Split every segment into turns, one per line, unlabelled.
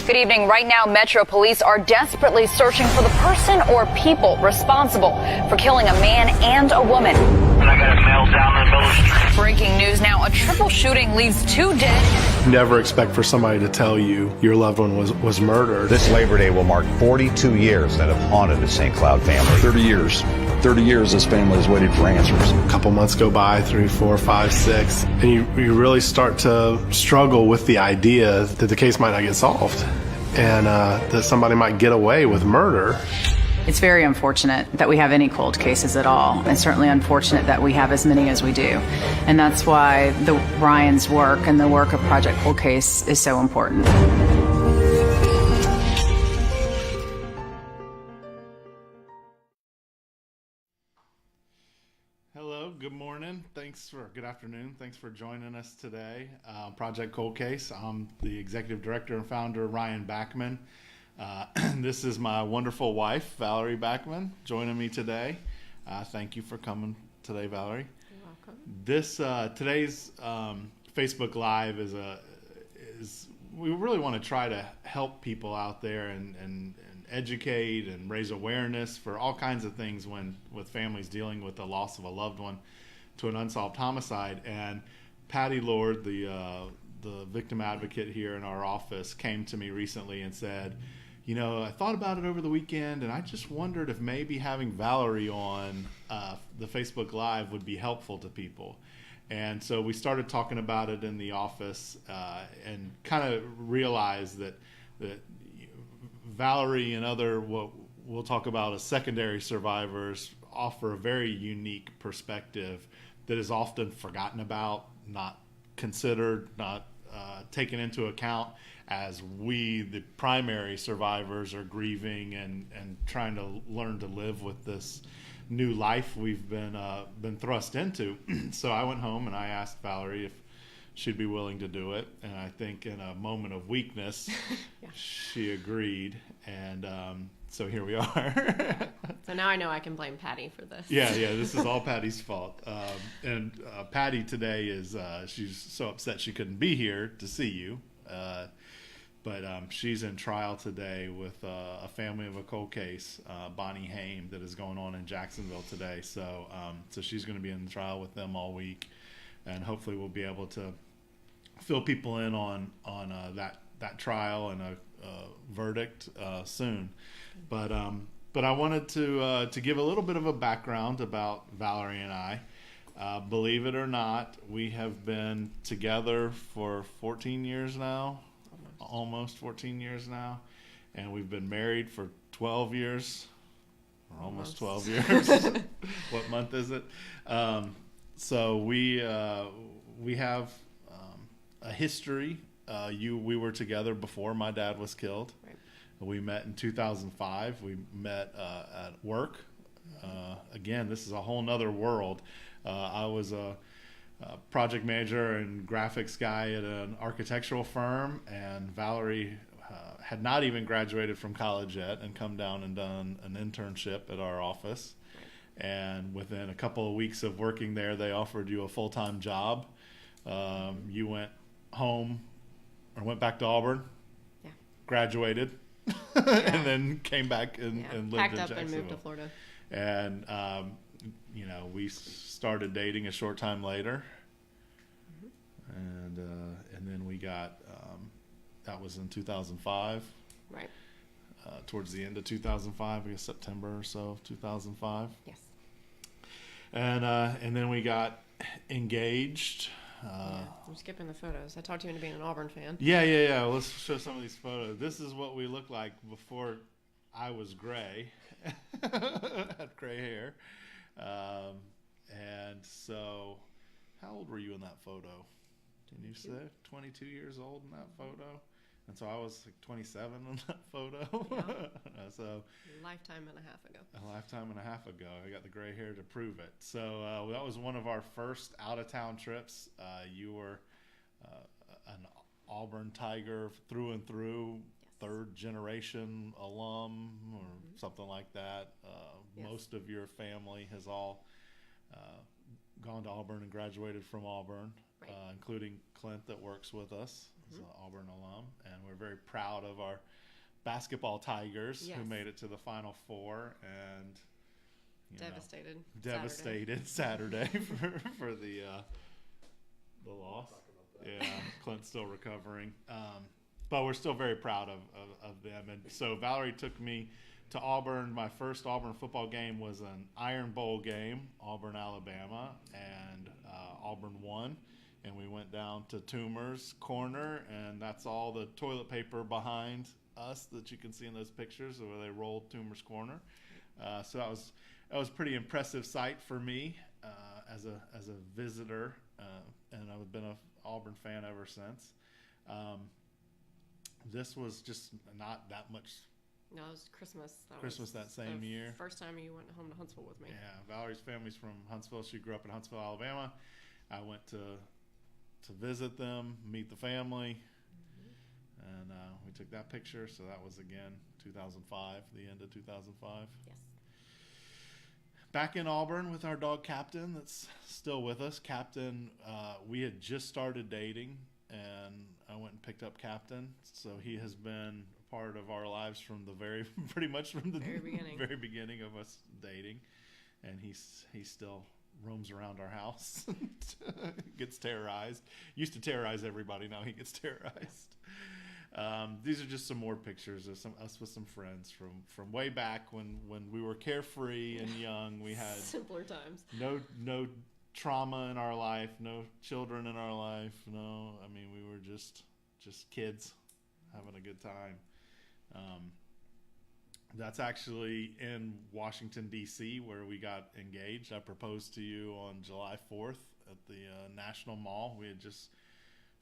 Good evening. Right now, Metro Police are desperately searching for the person or people responsible for killing a man and a woman.
And I got a male down in the middle of the street.
Breaking news now, a triple shooting leaves 2 dead.
Never expect for somebody to tell you your loved one was murdered.
This Labor Day will mark 42 years that have haunted the St. Cloud family.
30 years. 30 years this family has waited for answers.
A couple months go by, 3, 4, 5, 6, and you really start to struggle with the idea that the case might not get solved and that somebody might get away with murder.
It's very unfortunate that we have any cold cases at all, and certainly unfortunate that we have as many as we do. And that's why Ryan's work and the work of Project Cold Case is so important.
Hello, good morning. Good afternoon. Thanks for joining us today. Project Cold Case. I'm the executive director and founder, Ryan Backmann. This is my wonderful wife, Valerie Backmann, joining me today. Thank you for coming today, Valerie.
You're welcome.
Today's Facebook Live is we really want to try to help people out there and educate and raise awareness for all kinds of things with families dealing with the loss of a loved one to an unsolved homicide. And Patty Lord, the victim advocate here in our office, came to me recently and said, I thought about it over the weekend, and I just wondered if maybe having Valerie on the Facebook Live would be helpful to people. And so we started talking about it in the office and kind of realized that Valerie and other, what we'll talk about as secondary survivors, offer a very unique perspective that is often forgotten about, not considered, not taken into account as we, the primary survivors, are grieving and trying to learn to live with this new life we've been thrust into. So I went home and I asked Valerie if she'd be willing to do it, and I think in a moment of weakness, yeah, she agreed, and so here we are.
So now I know I can blame Patty for this.
Yeah, this is all Patty's fault. And Patty today she's so upset she couldn't be here to see you. But she's in trial today with a family of a cold case, Bonnie Haim, that is going on in Jacksonville today. So she's going to be in the trial with them all week, and hopefully we'll be able to fill people in on that trial and a verdict soon. But I wanted to give a little bit of a background about Valerie and I. Believe it or not, we have been together for 14 years now. Almost 14 years now, and we've been married for 12 years, or almost 12 years. What month is it? So we have a history. We were together before my dad was killed. Right. We met in 2005. We met at work. Again, this is a whole nother world. I was a project manager and graphics guy at an architectural firm, and Valerie had not even graduated from college yet and come down and done an internship at our office. And within a couple of weeks of working there, they offered you a full-time job. You went home or went back to Auburn, yeah, graduated, and then came back and lived in Jacksonville.
Packed up and moved to Florida.
And we started dating a short time later, and then we got that was in 2005.
Right.
Towards the end of 2005, I guess September or so of 2005.
Yes.
And then we got engaged.
I'm skipping the photos. I talked you into being an Auburn fan.
Yeah. Let's show some of these photos. This is what we looked like before I was gray. Had gray hair. And so, how old were you in that photo? Can you say 22 years old in that photo? And so I was like 27 in that photo. Yeah. So
a lifetime and a half ago.
A lifetime and a half ago. I got the gray hair to prove it. So that was one of our first out-of-town trips. You were an Auburn Tiger through and through. Yes. Third generation alum or something like that. Yes. Most of your family has all gone to Auburn and graduated from Auburn, right, including Clint that works with us. is an Auburn alum, and we're very proud of our basketball Tigers who
Yes.
made it to the Final Four, and
Devastated.
Saturday for the loss. Yeah, Clint's still recovering, but we're still very proud of them. And so Valerie took me to Auburn. My first Auburn football game was an Iron Bowl game, Auburn, Alabama, and Auburn won. And we went down to Toomer's Corner, and that's all the toilet paper behind us that you can see in those pictures where they rolled Toomer's Corner. So that was a pretty impressive sight for me as a visitor, and I've been an Auburn fan ever since. This was just not that much.
No, it was Christmas.
That same year.
First time you went home to Huntsville with me.
Yeah, Valerie's family's from Huntsville. She grew up in Huntsville, Alabama. I went to visit them, meet the family, and we took that picture. So that was again 2005, the end of 2005.
Yes.
Back in Auburn with our dog Captain, that's still with us. Captain, we had just started dating, and I went and picked up Captain. So he has been a part of our lives from the pretty much from the very beginning of us dating, and he still roams around our house, gets terrorized. Used to terrorize everybody. Now he gets terrorized. These are just some more pictures of us with some friends from way back when we were carefree and young. We had
simpler times.
No trauma in our life, no children in our life. No, I mean, we were just kids having a good time. That's actually in Washington, D.C., where we got engaged. I proposed to you on July 4th at the National Mall. We had just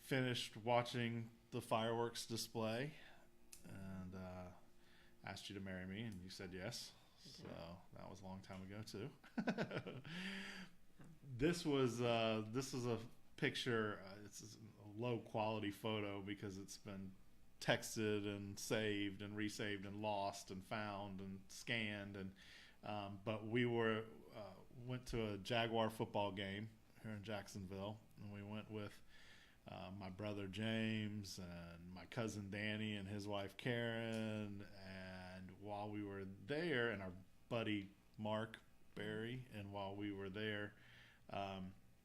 finished watching the fireworks display and asked you to marry me, and you said yes. So that was a long time ago, too. This was a picture. It's a low-quality photo because it's been texted and saved and resaved and lost and found and scanned, and but we went to a Jaguar football game here in Jacksonville, and we went with my brother James and my cousin Danny and his wife Karen, and while we were there, and our buddy Mark Barry, and while we were there,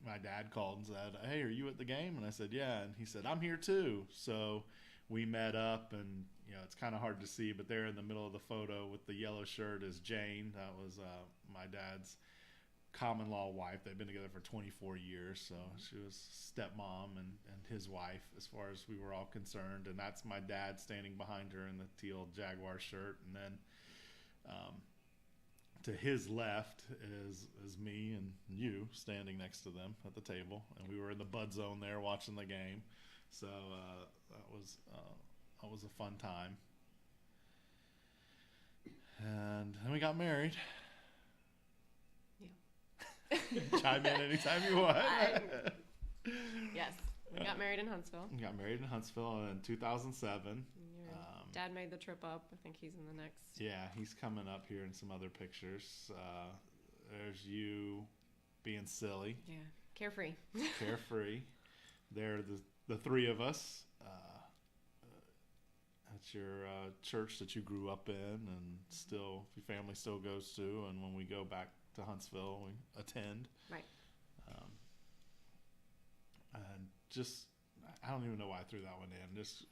my dad called and said, "Hey, are you at the game?" And I said, "Yeah." And he said, "I'm here too." So we met up, and it's kind of hard to see, but there in the middle of the photo with the yellow shirt is Jane. That was my dad's common law wife. They've been together for 24 years, so she was stepmom and his wife as far as we were all concerned. And that's my dad standing behind her in the teal Jaguar shirt. And then to his left is me and you standing next to them at the table, and we were in the bud zone there watching the game. So that was a fun time. And then we got married.
Yeah.
Chime in anytime you want.
Yes. We got married in Huntsville.
We got married in Huntsville in 2007.
Your dad made the trip up. I think he's in the next.
Yeah, he's coming up here in some other pictures. There's you being silly.
Yeah. Carefree.
Carefree. There, the three of us at your church that you grew up in, and still your family still goes to, and when we go back to Huntsville, we attend.
Right.
And just, I don't even know why I threw that one in. Just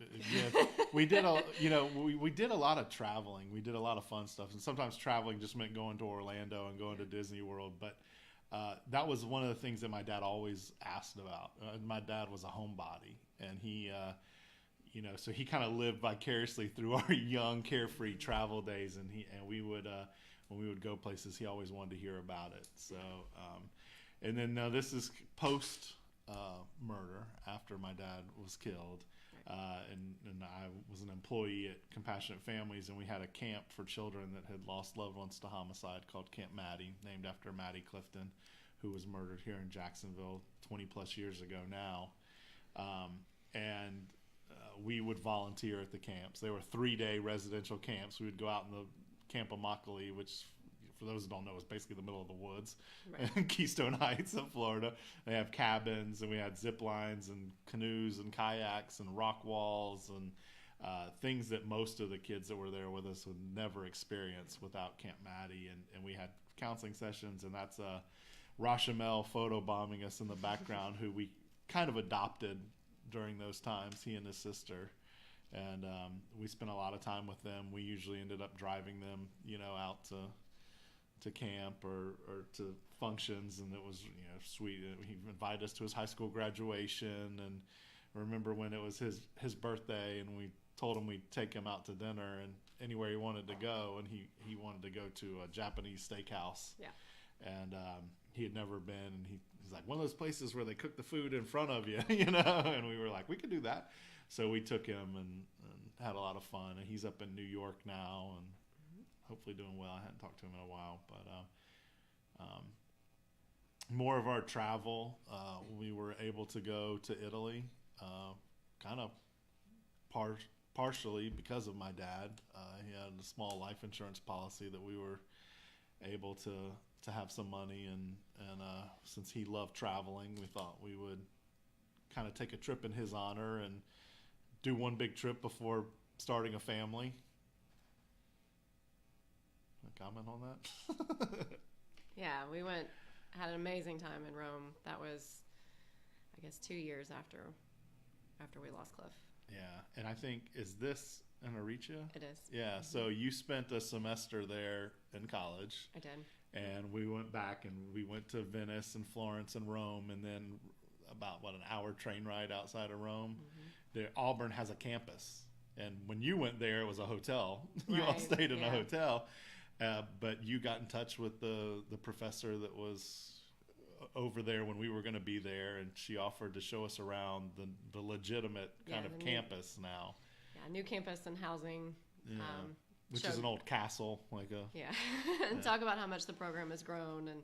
we did we did a lot of traveling. We did a lot of fun stuff, and sometimes traveling just meant going to Orlando and going to Disney World, but. That was one of the things that my dad always asked about. My dad was a homebody, and he, so he kind of lived vicariously through our young, carefree travel days. And we would, when we would go places, he always wanted to hear about it. So, and then this is post murder, after my dad was killed. And I was an employee at Compassionate Families, and we had a camp for children that had lost loved ones to homicide called Camp Maddie, named after Maddie Clifton, who was murdered here in Jacksonville 20 plus years ago now. And we would volunteer at the camps. They were 3-day residential camps. We would go out in the Camp Immokalee, which for those who don't know, it's basically the middle of the woods
Right.
in Keystone Heights in Florida. They have cabins, and we had zip lines and canoes and kayaks and rock walls and things that most of the kids that were there with us would never experience without Camp Maddie. And we had counseling sessions, and that's Rochamel photobombing us in the background, who we kind of adopted during those times, he and his sister. And we spent a lot of time with them. We usually ended up driving them, out to camp or to functions, and it was sweet. He invited us to his high school graduation, and I remember when it was his birthday, and we told him we'd take him out to dinner and anywhere he wanted to go, and he wanted to go to a Japanese steakhouse.
Yeah.
And he had never been, and he's like, one of those places where they cook the food in front of you, and we were like, we could do that. So we took him and had a lot of fun, and he's up in New York now and hopefully doing well. I hadn't talked to him in a while, but more of our travel, we were able to go to Italy, kind of partially because of my dad. He had a small life insurance policy that we were able to have some money, and since he loved traveling, we thought we would kind of take a trip in his honor and do one big trip before starting a family. A comment on that?
Yeah, we had an amazing time in Rome. That was, I guess, 2 years after we lost Cliff.
Yeah, and I think, is this in Aricia?
It is.
Yeah, so you spent a semester there in college.
I did.
And we went back, and we went to Venice and Florence and Rome, and then about, an hour train ride outside of Rome. Auburn has a campus. And when you went there, it was a hotel. You all
Right,
stayed in a
yeah.
hotel. But you got in touch with the professor that was over there when we were going to be there, and she offered to show us around the legitimate kind of
the
campus now.
Yeah, new campus and housing.
Yeah. Which is an old castle,
Yeah, and talk about how much the program has grown, and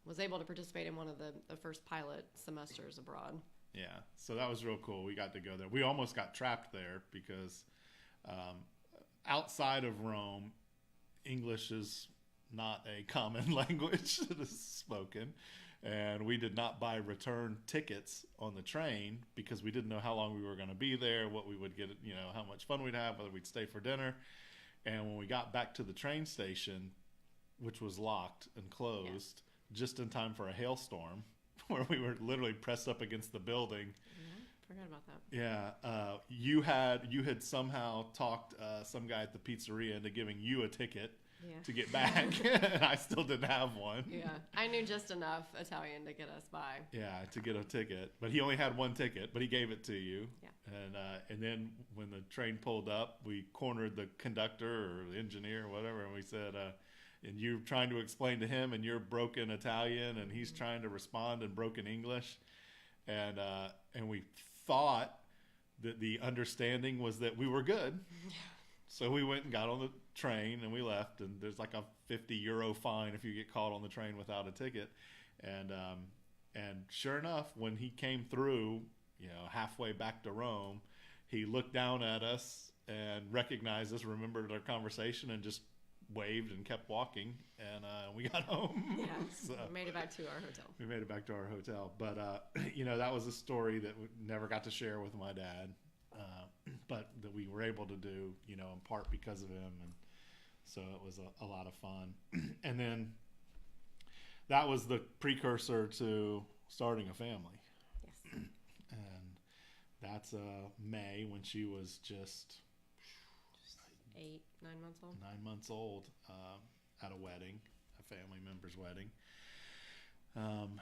was able to participate in one of the first pilot semesters abroad.
Yeah, so that was real cool. We got to go there. We almost got trapped there because outside of Rome, English is not a common language that is spoken. And we did not buy return tickets on the train because we didn't know how long we were going to be there, what we would get, how much fun we'd have, whether we'd stay for dinner. And when we got back to the train station, which was locked and closed, just in time for a hailstorm, where we were literally pressed up against the building.
Forgot about that.
Yeah, you had somehow talked some guy at the pizzeria into giving you a ticket to get back, and I still didn't have one.
Yeah, I knew just enough Italian to get us by.
Yeah, to get a ticket, but he only had one ticket, but he gave it to you.
Yeah.
And then when the train pulled up, we cornered the conductor or the engineer or whatever, and we said, and you're trying to explain to him in your broken Italian, and he's trying to respond in broken English, and we thought that the understanding was that we were good. So we went and got on the train, and we left, and there's like a €50 fine if you get caught on the train without a ticket. And sure enough, when he came through, halfway back to Rome, he looked down at us and recognized us, remembered our conversation, and just waved and kept walking, and we got home.
Yeah,
So
we made it back to our hotel.
we made it back to our hotel. But, that was a story that we never got to share with my dad, but that we were able to do, in part because of him. And so it was a lot of fun. And then that was the precursor to starting a family.
Yes.
And that's May, when she was just
9 months old.
9 months old, at a wedding, a family member's wedding. And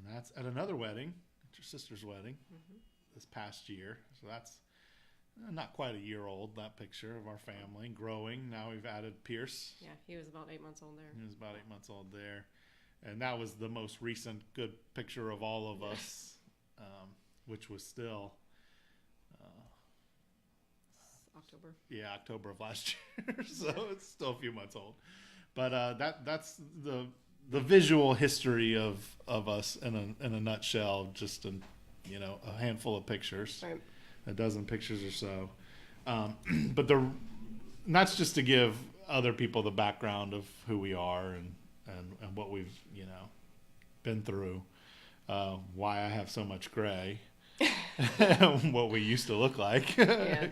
that's at another wedding, at your sister's wedding, this past year. So that's not quite a year old, that picture of our family growing. Now we've added Pierce.
Yeah, he was about 8 months old there.
He was about 8 months old there. And that was the most recent good picture of all of us, which was still...
October.
Yeah, October of last year. So it's still a few months old. But that's the visual history of us in a nutshell, just in a handful of pictures,
Right.
a dozen pictures or so. But that's just to give other people the background of who we are and what we've, been through, why I have so much gray, what we used to look like.
Yeah.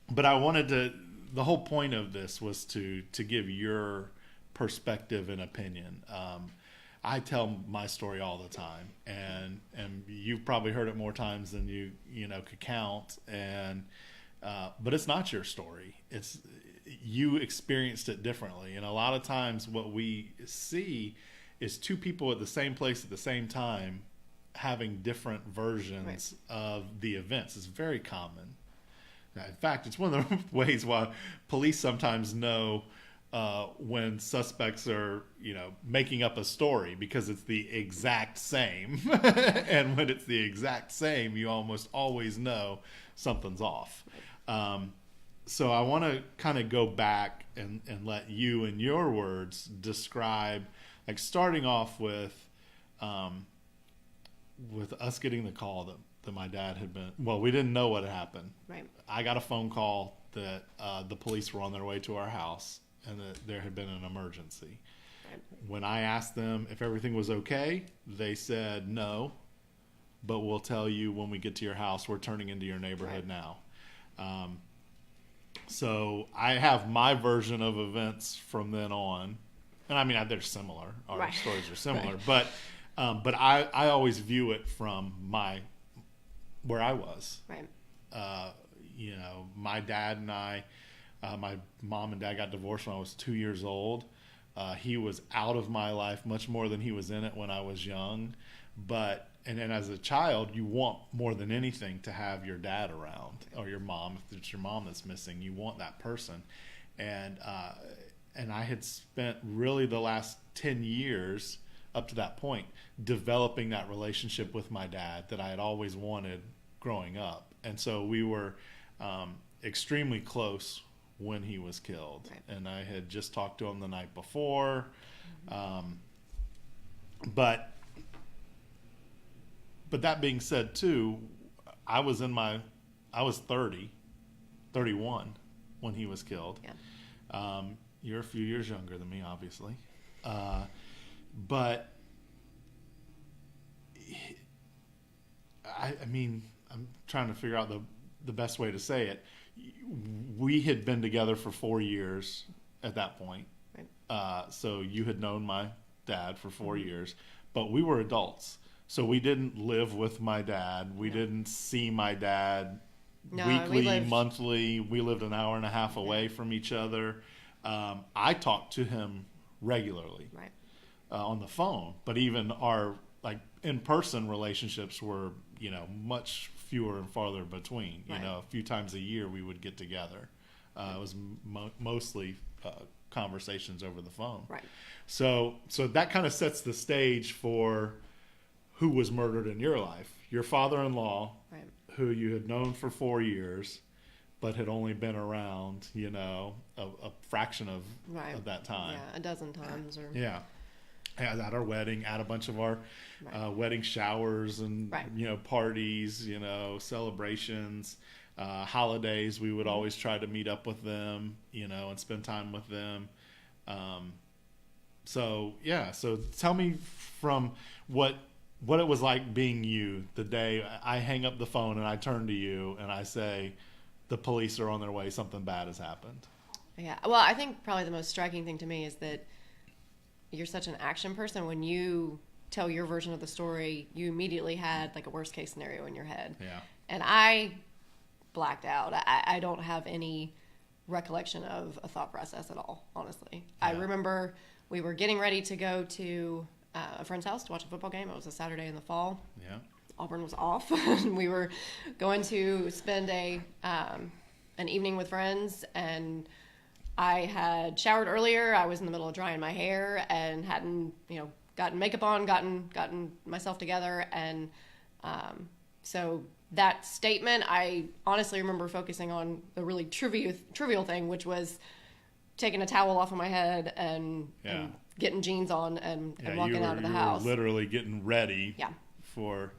But I wanted to, the whole point of this was to give your perspective and opinion. I tell my story all the time, and you've probably heard it more times than you could count. And but it's not your story. It's you experienced it differently, and a lot of times what we see is two people at the same place at the same time having different versions of the events. It's very common. In fact, it's one of the ways why police sometimes know when suspects are, making up a story, because it's the exact same. And when it's the exact same, you almost always know something's off. So I want to kind of go back and let you, in your words, describe, like starting off with us getting the call that my dad had been, well, we didn't know what had happened.
Right.
I got a phone call that the police were on their way to our house and that there had been an emergency.
Right.
When I asked them if everything was okay, they said no, but we'll tell you when we get to your house. We're turning into your neighborhood now. So I have my version of events from then on. And I mean, they're similar. Our stories are similar. But I always view it from where I was.
Right.
My dad and I, my mom and dad got divorced when I was 2 years old. He was out of my life much more than he was in it when I was young. And then as a child, you want more than anything to have your dad around, or your mom. If it's your mom that's missing, you want that person. And I had spent really the last 10 years up to that point developing that relationship with my dad that I had always wanted growing up. And so we were extremely close when he was killed.
Right.
And I had just talked to him the night before. But that being said, too, I was 31 when he was killed.
Yeah.
You're a few years younger than me, obviously. But I mean, I'm trying to figure out the best way to say it. We had been together for 4 years at that point.
Right.
So you had known my dad for 4 years, but we were adults. So we didn't live with my dad. We didn't see my dad weekly, monthly. We lived an hour and a half away from each other. I talked to him regularly on the phone, but even our in-person relationships were, much fewer and farther between. A few times a year we would get together. It was mostly conversations over the phone.
Right.
So that kind of sets the stage for who was murdered in your life. Your father-in-law, who you had known for 4 years, but had only been around, a fraction of that time.
Yeah, a dozen times.
Yeah. At our wedding, at a bunch of our wedding showers and, parties, celebrations, holidays. We would always try to meet up with them, and spend time with them. So tell me from what it was like being you the day I hang up the phone and I turn to you and I say, the police are on their way, something bad has happened.
Yeah. Well, I think probably the most striking thing to me is that you're such an action person. When you tell your version of the story, you immediately had a worst case scenario in your head.
Yeah.
And I blacked out. I don't have any recollection of a thought process at all, honestly. Yeah. I remember we were getting ready to go to a friend's house to watch a football game. It was a Saturday in the fall.
Yeah.
Auburn was off. We were going to spend an evening with friends, and I had showered earlier. I was in the middle of drying my hair and hadn't, gotten makeup on, gotten myself together. And so that statement, I honestly remember focusing on the really trivial thing, which was taking a towel off of my head and getting jeans on and walking out of the house.
You were literally getting ready for...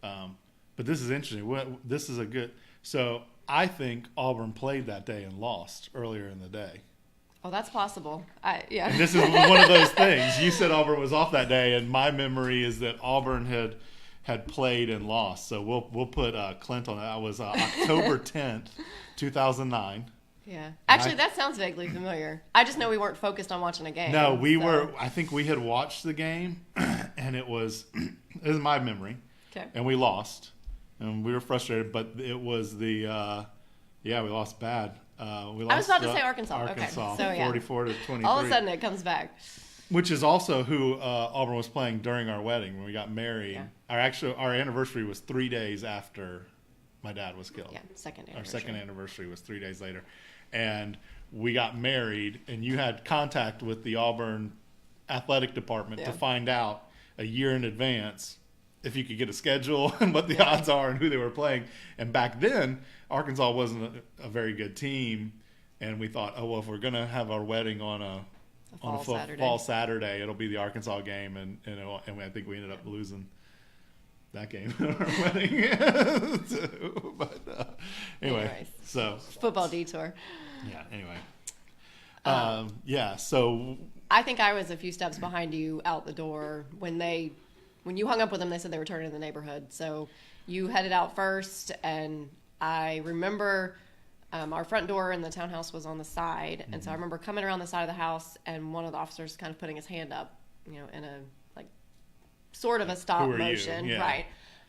but this is interesting. This is a good... So I think Auburn played that day and lost earlier in the day.
Oh, that's possible. Yeah.
And this is one of those things. You said Auburn was off that day, and my memory is that Auburn had played and lost. So we'll put Clint on that. That was October 10th, 2009.
Yeah. Actually, that sounds vaguely familiar. I just know we weren't focused on watching a game.
No, we were. I think we had watched the game, and it was my memory.
Okay.
And we lost, and we were frustrated. But it was we lost bad. We lost,
I was about to say Arkansas.
Arkansas,
Okay. So, yeah.
44-23.
All of a sudden, it comes back.
Which is also who Auburn was playing during our wedding when we got married.
Yeah.
Our anniversary was 3 days after my dad was killed.
Yeah, second anniversary.
Our second anniversary was 3 days later. And we got married, and you had contact with the Auburn athletic department to find out a year in advance if you could get a schedule and what the odds are and who they were playing. And back then, Arkansas wasn't a very good team. And we thought, oh, well, if we're going to have our wedding on a fall Saturday, it'll be the Arkansas game. And I think we ended up losing that game at our wedding. Anyway, so
football detour.
Yeah. Anyway. So
I think I was a few steps behind you out the door when you hung up with them. They said they were turning in the neighborhood, so you headed out first, and I remember our front door in the townhouse was on the side, and so I remember coming around the side of the house, and one of the officers kind of putting his hand up, in a sort of a stop motion,
you? Yeah.
right?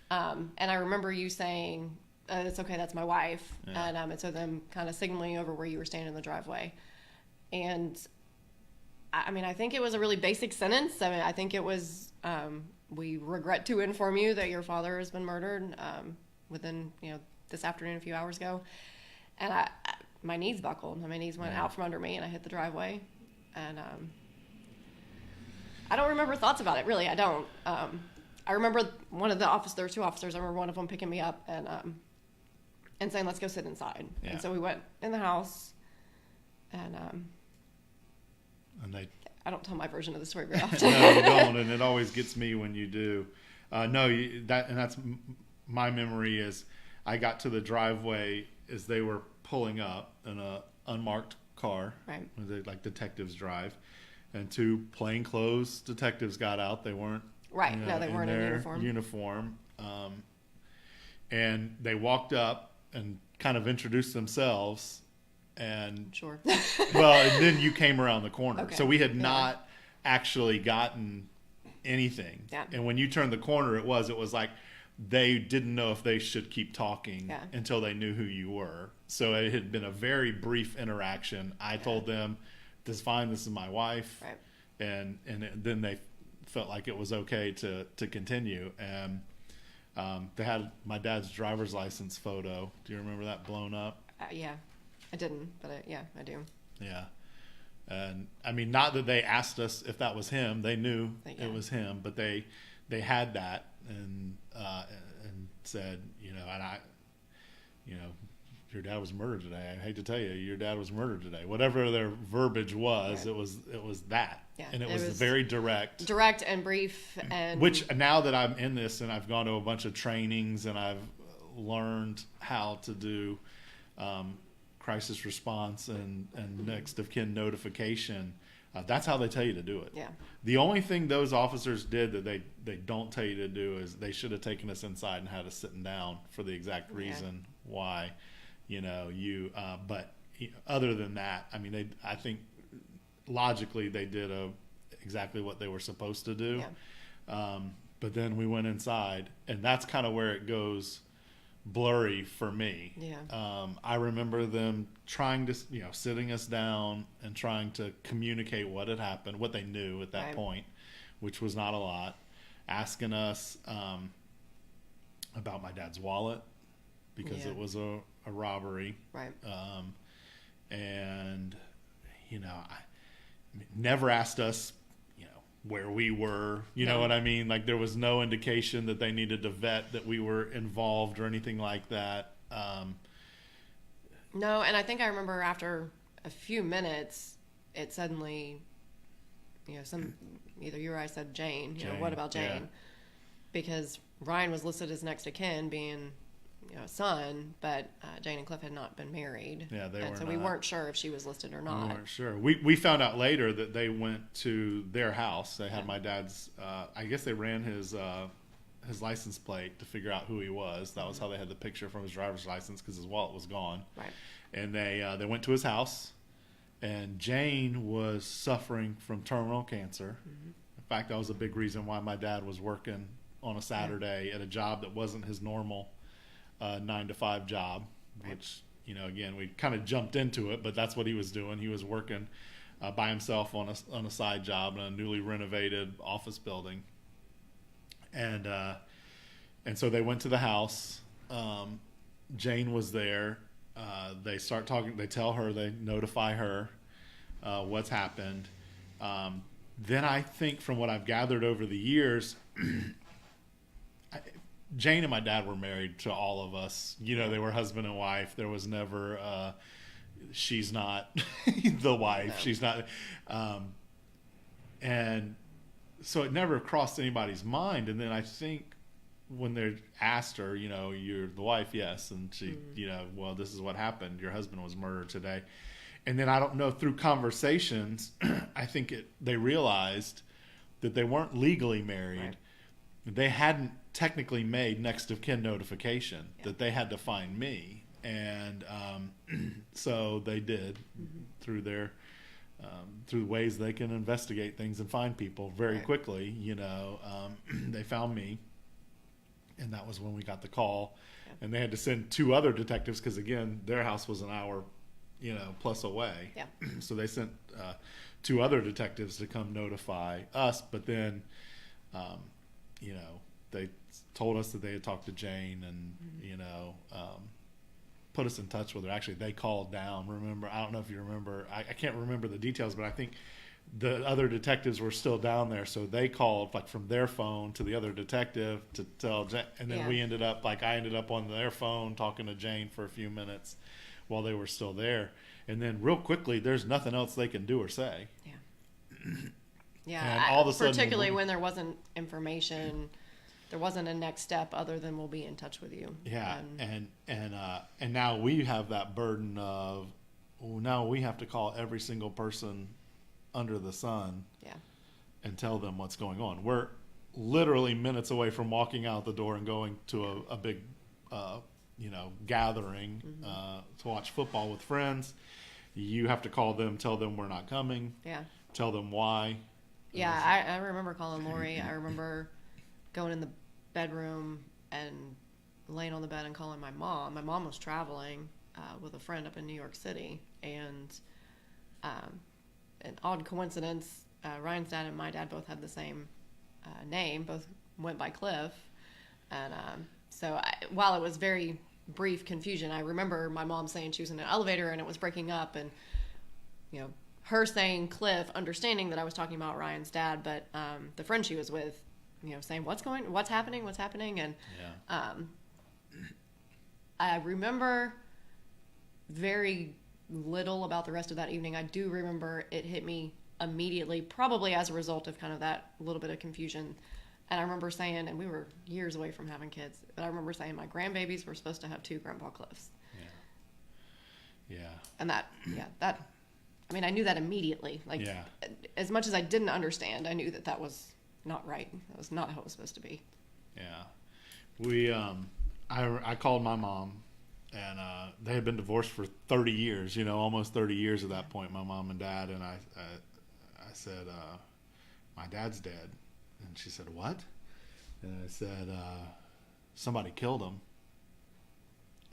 And I remember you saying, "It's okay, that's my wife," and so them kind of signaling over where you were standing in the driveway, and I think it was a really basic sentence. I think it was, "We regret to inform you that your father has been murdered within this afternoon a few hours ago," and my knees buckled. My knees went out from under me, and I hit the driveway, and I don't remember thoughts about it, really. I don't. I remember one of the there were two officers. I remember one of them picking me up and saying, "Let's go sit inside."
Yeah.
And so we went in the house, and I don't tell my version of the story very often.
No, you don't, and it always gets me when you do. That's my memory is I got to the driveway as they were pulling up in a unmarked car,
right?
Like detectives drive, and two plainclothes detectives got out. They weren't
right. No, they weren't in
uniform. And they walked up and kind of introduced themselves. And
sure.
And then you came around the corner.
Okay.
So we had not actually gotten anything.
Yeah.
And when you turned the corner, it was like they didn't know if they should keep talking until they knew who you were. So it had been a very brief interaction. I told them, "This is fine. This is my wife."
Right.
And then they felt like it was okay to continue. And they had my dad's driver's license photo. Do you remember that blown up?
Yeah. I didn't, but I do.
Yeah. And not that they asked us if that was him. They knew it was him, but they had that and said, your dad was murdered today. I hate to tell you, your dad was murdered today. Whatever their verbiage was, it was that.
Yeah.
And it was very direct.
Direct and brief, and
which now that I'm in this and I've gone to a bunch of trainings and I've learned how to do crisis response and next of kin notification, that's how they tell you to do it.
Yeah.
The only thing those officers did that they don't tell you to do is they should have taken us inside and had us sitting down for the exact reason why, but other than that, I think logically they did exactly what they were supposed to do.
Yeah.
But then we went inside, and that's kind of where it goes blurry for me.
Yeah.
I remember them trying to, sitting us down and trying to communicate what had happened, what they knew at that point, which was not a lot, asking us about my dad's wallet because it was a robbery.
Right.
And, never asked us, where we were, you know what I mean? Like there was no indication that they needed to vet that we were involved or anything like that.
No, and I think I remember after a few minutes, it suddenly, either you or I said Jane. What about Jane?
Yeah.
Because Ryan was listed as next of kin, being, son, but Jane and Cliff had not been married.
Yeah, they
and
were
so we
not.
weren't sure if she was listed or not.
We weren't sure. We found out later that they went to their house. They had my dad's. I guess they ran his license plate to figure out who he was. That was how they had the picture from his driver's license because his wallet was gone.
Right.
And they went to his house, and Jane was suffering from terminal cancer. Mm-hmm. In fact, that was a big reason why my dad was working on a Saturday at a job that wasn't his normal 9-to-5 job, which, again, we kind of jumped into it, but that's what he was doing. He was working by himself on a side job in a newly renovated office building. And so they went to the house. Jane was there. They start talking. They tell her, they notify her what's happened. Then I think from what I've gathered over the years, Jane and my dad were married to all of us. They were husband and wife. There was never, she's not the wife. No. She's not. And so it never crossed anybody's mind. And then I think when they asked her, you're the wife, yes. And she, well, this is what happened. Your husband was murdered today. And then I don't know, through conversations, I think they realized that they weren't legally married. Right. They hadn't technically made next of kin notification, that they had to find me. And so they did through their through ways they can investigate things and find people very quickly. They found me, and that was when we got the call. And they had to send 2 other detectives because, again, their house was an hour plus away. Yeah. So they sent 2 other detectives to come notify us, but then they told us that they had talked to Jane and put us in touch with her. Actually, they called down. Remember, I don't know if you remember. I can't remember the details, but I think the other detectives were still down there, so they called from their phone to the other detective to tell Jane, and then we ended up I ended up on their phone talking to Jane for a few minutes while they were still there, and then real quickly, there's nothing else they can do or say.
Yeah. Yeah.
And all of a sudden,
particularly when there wasn't information. There wasn't a next step other than we'll be in touch with you.
Yeah, and now we have that burden of now we have to call every single person under the sun. Yeah. And tell them what's going on. We're literally minutes away from walking out the door and going to a big, gathering to watch football with friends. You have to call them, tell them we're not coming. Yeah. Tell them why.
Yeah, I remember calling Lori. I remember going in the bedroom and laying on the bed and calling my mom. My mom was traveling with a friend up in New York City, and an odd coincidence, Ryan's dad and my dad both had the same name, both went by Cliff, and so while it was very brief confusion, I remember my mom saying she was in an elevator and it was breaking up, and her saying Cliff, understanding that I was talking about Ryan's dad, but the friend she was with saying what's happening, and I remember very little about the rest of that evening. I do remember it hit me immediately, probably as a result of kind of that little bit of confusion. And I remember saying, and we were years away from having kids, but I remember saying my grandbabies were supposed to have 2 Grandpa Cliffs. Yeah. And that, I knew that immediately. As much as I didn't understand, I knew that was not right. That was not how it was supposed to be.
Yeah. We, I called my mom, and they had been divorced for 30 years, almost 30 years at that point, my mom and dad. And I said, my dad's dead. And she said, what? And I said, somebody killed him.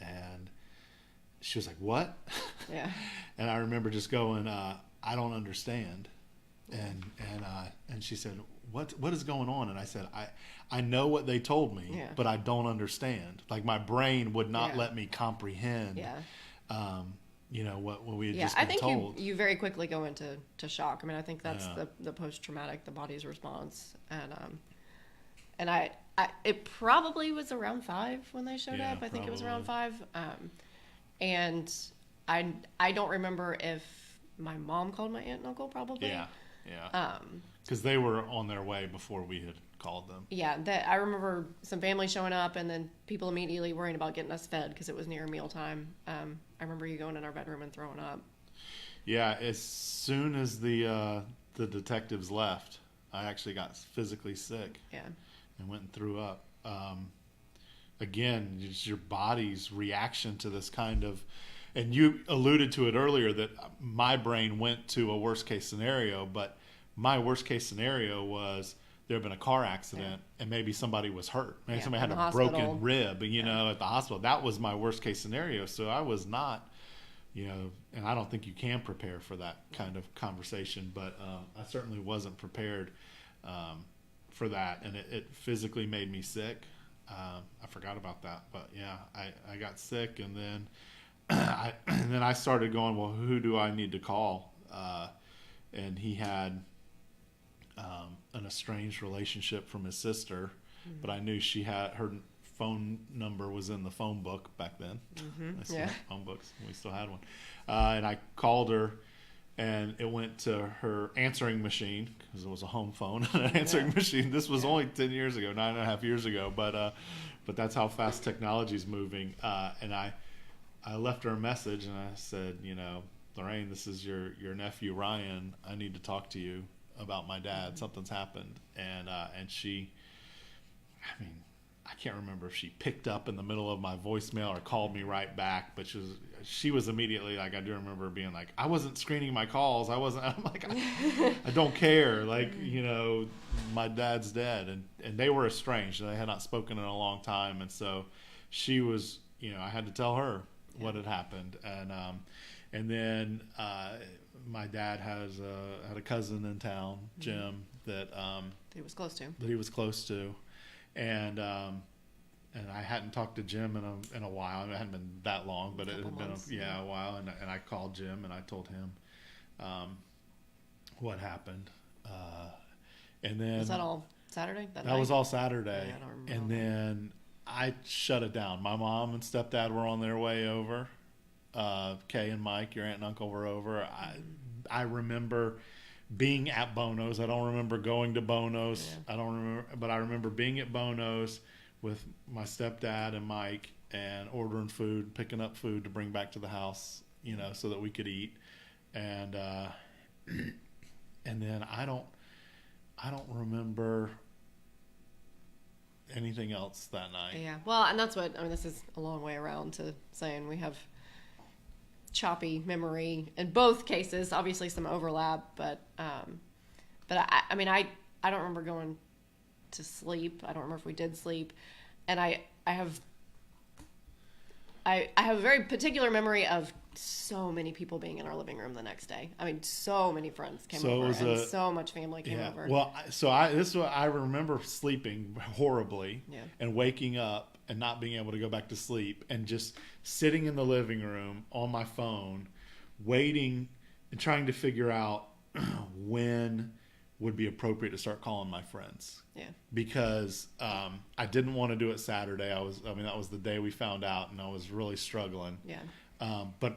And she was like, what? Yeah. And I remember just going, I don't understand. And she said, what is going on? And I said, I know what they told me, but I don't understand. My brain would not let me comprehend, what we had just been told.
I think you very quickly go into shock. I think that's the post-traumatic, the body's response. And I it probably was around 5 when they showed up. I think it was around 5. And I don't remember if my mom called my aunt and uncle, probably.
Yeah. because they were on their way before we had called them.
Yeah, I remember some family showing up and then people immediately worrying about getting us fed because it was near mealtime. I remember you going in our bedroom and throwing up.
Yeah, as soon as the detectives left, I actually got physically sick.
Yeah.
And went and threw up. Again, just your body's reaction to this kind of, and you alluded to it earlier that my brain went to a worst case scenario, but my worst case scenario was there had been a car accident and maybe somebody was hurt. Maybe somebody had a broken rib, at the hospital. That was my worst case scenario. So I was not, and I don't think you can prepare for that kind of conversation, but I certainly wasn't prepared for that, and it physically made me sick. I forgot about that, but yeah, I got sick, and then I started going, well, who do I need to call? And he had an estranged relationship from his sister, but I knew her phone number was in the phone book back then. I still had phone books. We still had one, and I called her. And it went to her answering machine because it was a home phone, an answering machine. This was only 10 years ago, 9.5 years ago. But that's how fast technology is moving. And I left her a message and I said, Lorraine, this is your nephew Ryan. I need to talk to you about my dad. Something's happened. And she, I can't remember if she picked up in the middle of my voicemail or called me right back, but she was immediately like, I do remember being like, I wasn't screening my calls. I'm like, I don't care. Like, my dad's dead. And they were estranged. They had not spoken in a long time. And so she was, I had to tell her what had happened. And then my dad had a cousin in town, Jim, that
he was close to.
And I hadn't talked to Jim in a while. It hadn't been that long, but it had been a while. And I called Jim and I told him what happened. And then
was that all Saturday? That
was all Saturday.
Yeah, I don't remember.
And then I shut it down. My mom and stepdad were on their way over. Kay and Mike, your aunt and uncle, were over. I remember being at Bono's. I don't remember going to Bono's. Yeah. I don't remember, but I remember being at Bono's with my stepdad and Mike and ordering food, picking up food to bring back to the house, so that we could eat. And and then I don't remember anything else that night.
Yeah. Well, and that's this is a long way around to saying we have choppy memory in both cases. Obviously some overlap, but I don't remember going to sleep. I don't remember if we did sleep, and I have a very particular memory of so many people being in our living room the next day. So many friends came over, and so much family came over.
Well, this is what I remember: sleeping horribly and waking up and not being able to go back to sleep, and just sitting in the living room on my phone, waiting and trying to figure out when would be appropriate to start calling my friends. Yeah. Because I didn't want to do it Saturday. That was the day we found out, and I was really struggling. Yeah. But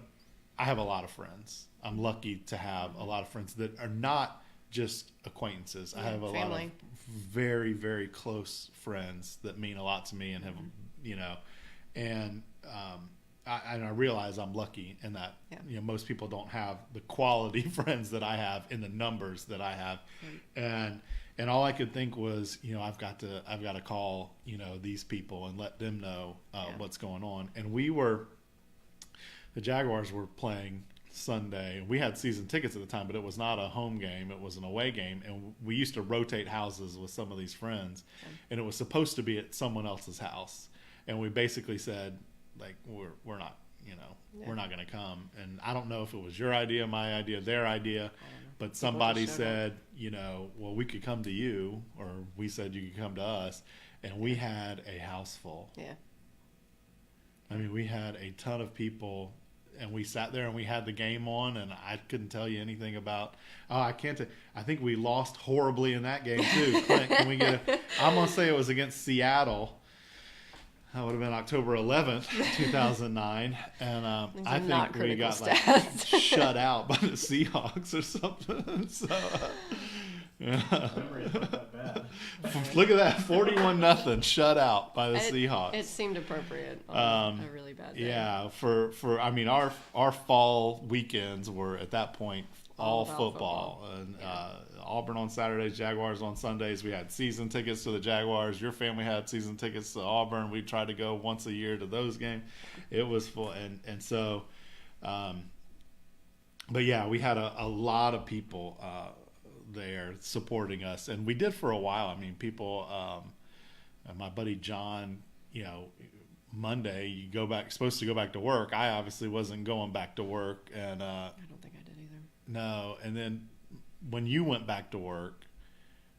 I have a lot of friends. I'm lucky to have a lot of friends that are not just acquaintances. I have a lot of very, very close friends that mean a lot to me and have, and I realize I'm lucky in that, most people don't have the quality friends that I have in the numbers that I have. Right. And all I could think was, I've got to call, these people and let them know what's going on. And the Jaguars were playing Sunday. We had season tickets at the time, but it was not a home game. It was an away game. And we used to rotate houses with some of these friends. And it was supposed to be at someone else's house. And we basically said, like, we're not, we're not going to come. And I don't know if it was your idea, my idea, their idea, but somebody said, well, we could come to you, or we said you could come to us. And we had a house full. Yeah. We had a ton of people. And we sat there and we had the game on, and I couldn't tell you anything about. I think we lost horribly in that game too. Clint, can we get I'm gonna say it was against Seattle. That would have been October 11th, 2009, and I think we got shut out by the Seahawks or something. So, Look at that, 41-0 shut out by the Seahawks.
It seemed appropriate on a really bad day.
Yeah, for I mean our fall weekends were at that point all
about
football. And Auburn on Saturdays, Jaguars on Sundays. We had season tickets to the Jaguars. Your family had season tickets to Auburn. We tried to go once a year to those games. It was full, and so, but yeah, we had a lot of people there supporting us, and we did for a while. I mean, people. My buddy John, Monday you supposed to go back to work. I obviously wasn't going back to work, and
I don't think I did either.
no. And then when you went back to work,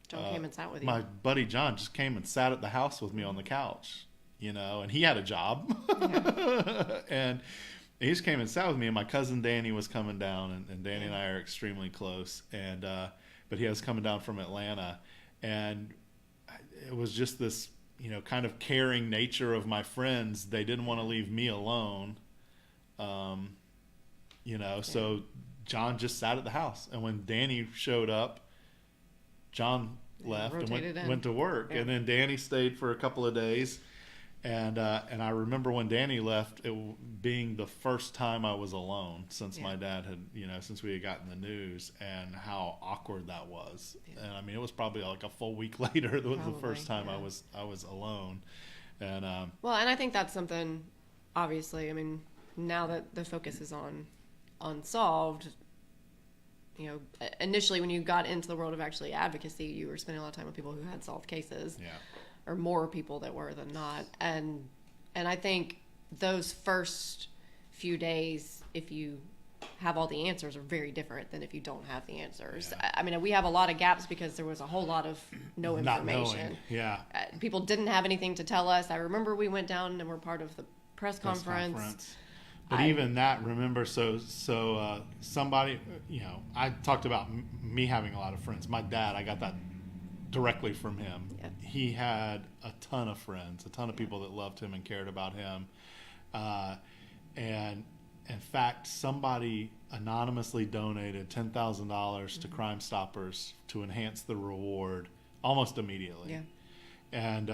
John came and sat with you.
my buddy John just came and sat at the house with me on the couch, and he had a job, and he just came and sat with me. And my cousin Danny was coming down, and Danny and I are extremely close, and but he was coming down from Atlanta, and it was just this kind of caring nature of my friends. They didn't want to leave me alone, so John just sat at the house, and when Danny showed up, John left and went to work, and then Danny stayed for a couple of days, and I remember when Danny left, it being the first time I was alone since my dad had since we had gotten the news, and how awkward that was. And I mean, it was probably like a full week later that was the first time I was alone, and
well, and I think that's something, obviously, I mean, now that the focus is on Unsolved, initially when you got into the world of actually advocacy, you were spending a lot of time with people who had solved cases, or more people that were than not, and I think those first few days, if you have all the answers, are very different than if you don't have the answers. I mean, we have a lot of gaps because there was a whole lot of no information. People didn't have anything to tell us. I remember we went down and were part of the press conference.
But even that, remember, so somebody, I talked about me having a lot of friends. My dad, I got that directly from him. He had a ton of friends, a ton of people that loved him and cared about him. And in fact, somebody anonymously donated $10,000 to Crime Stoppers to enhance the reward almost immediately. And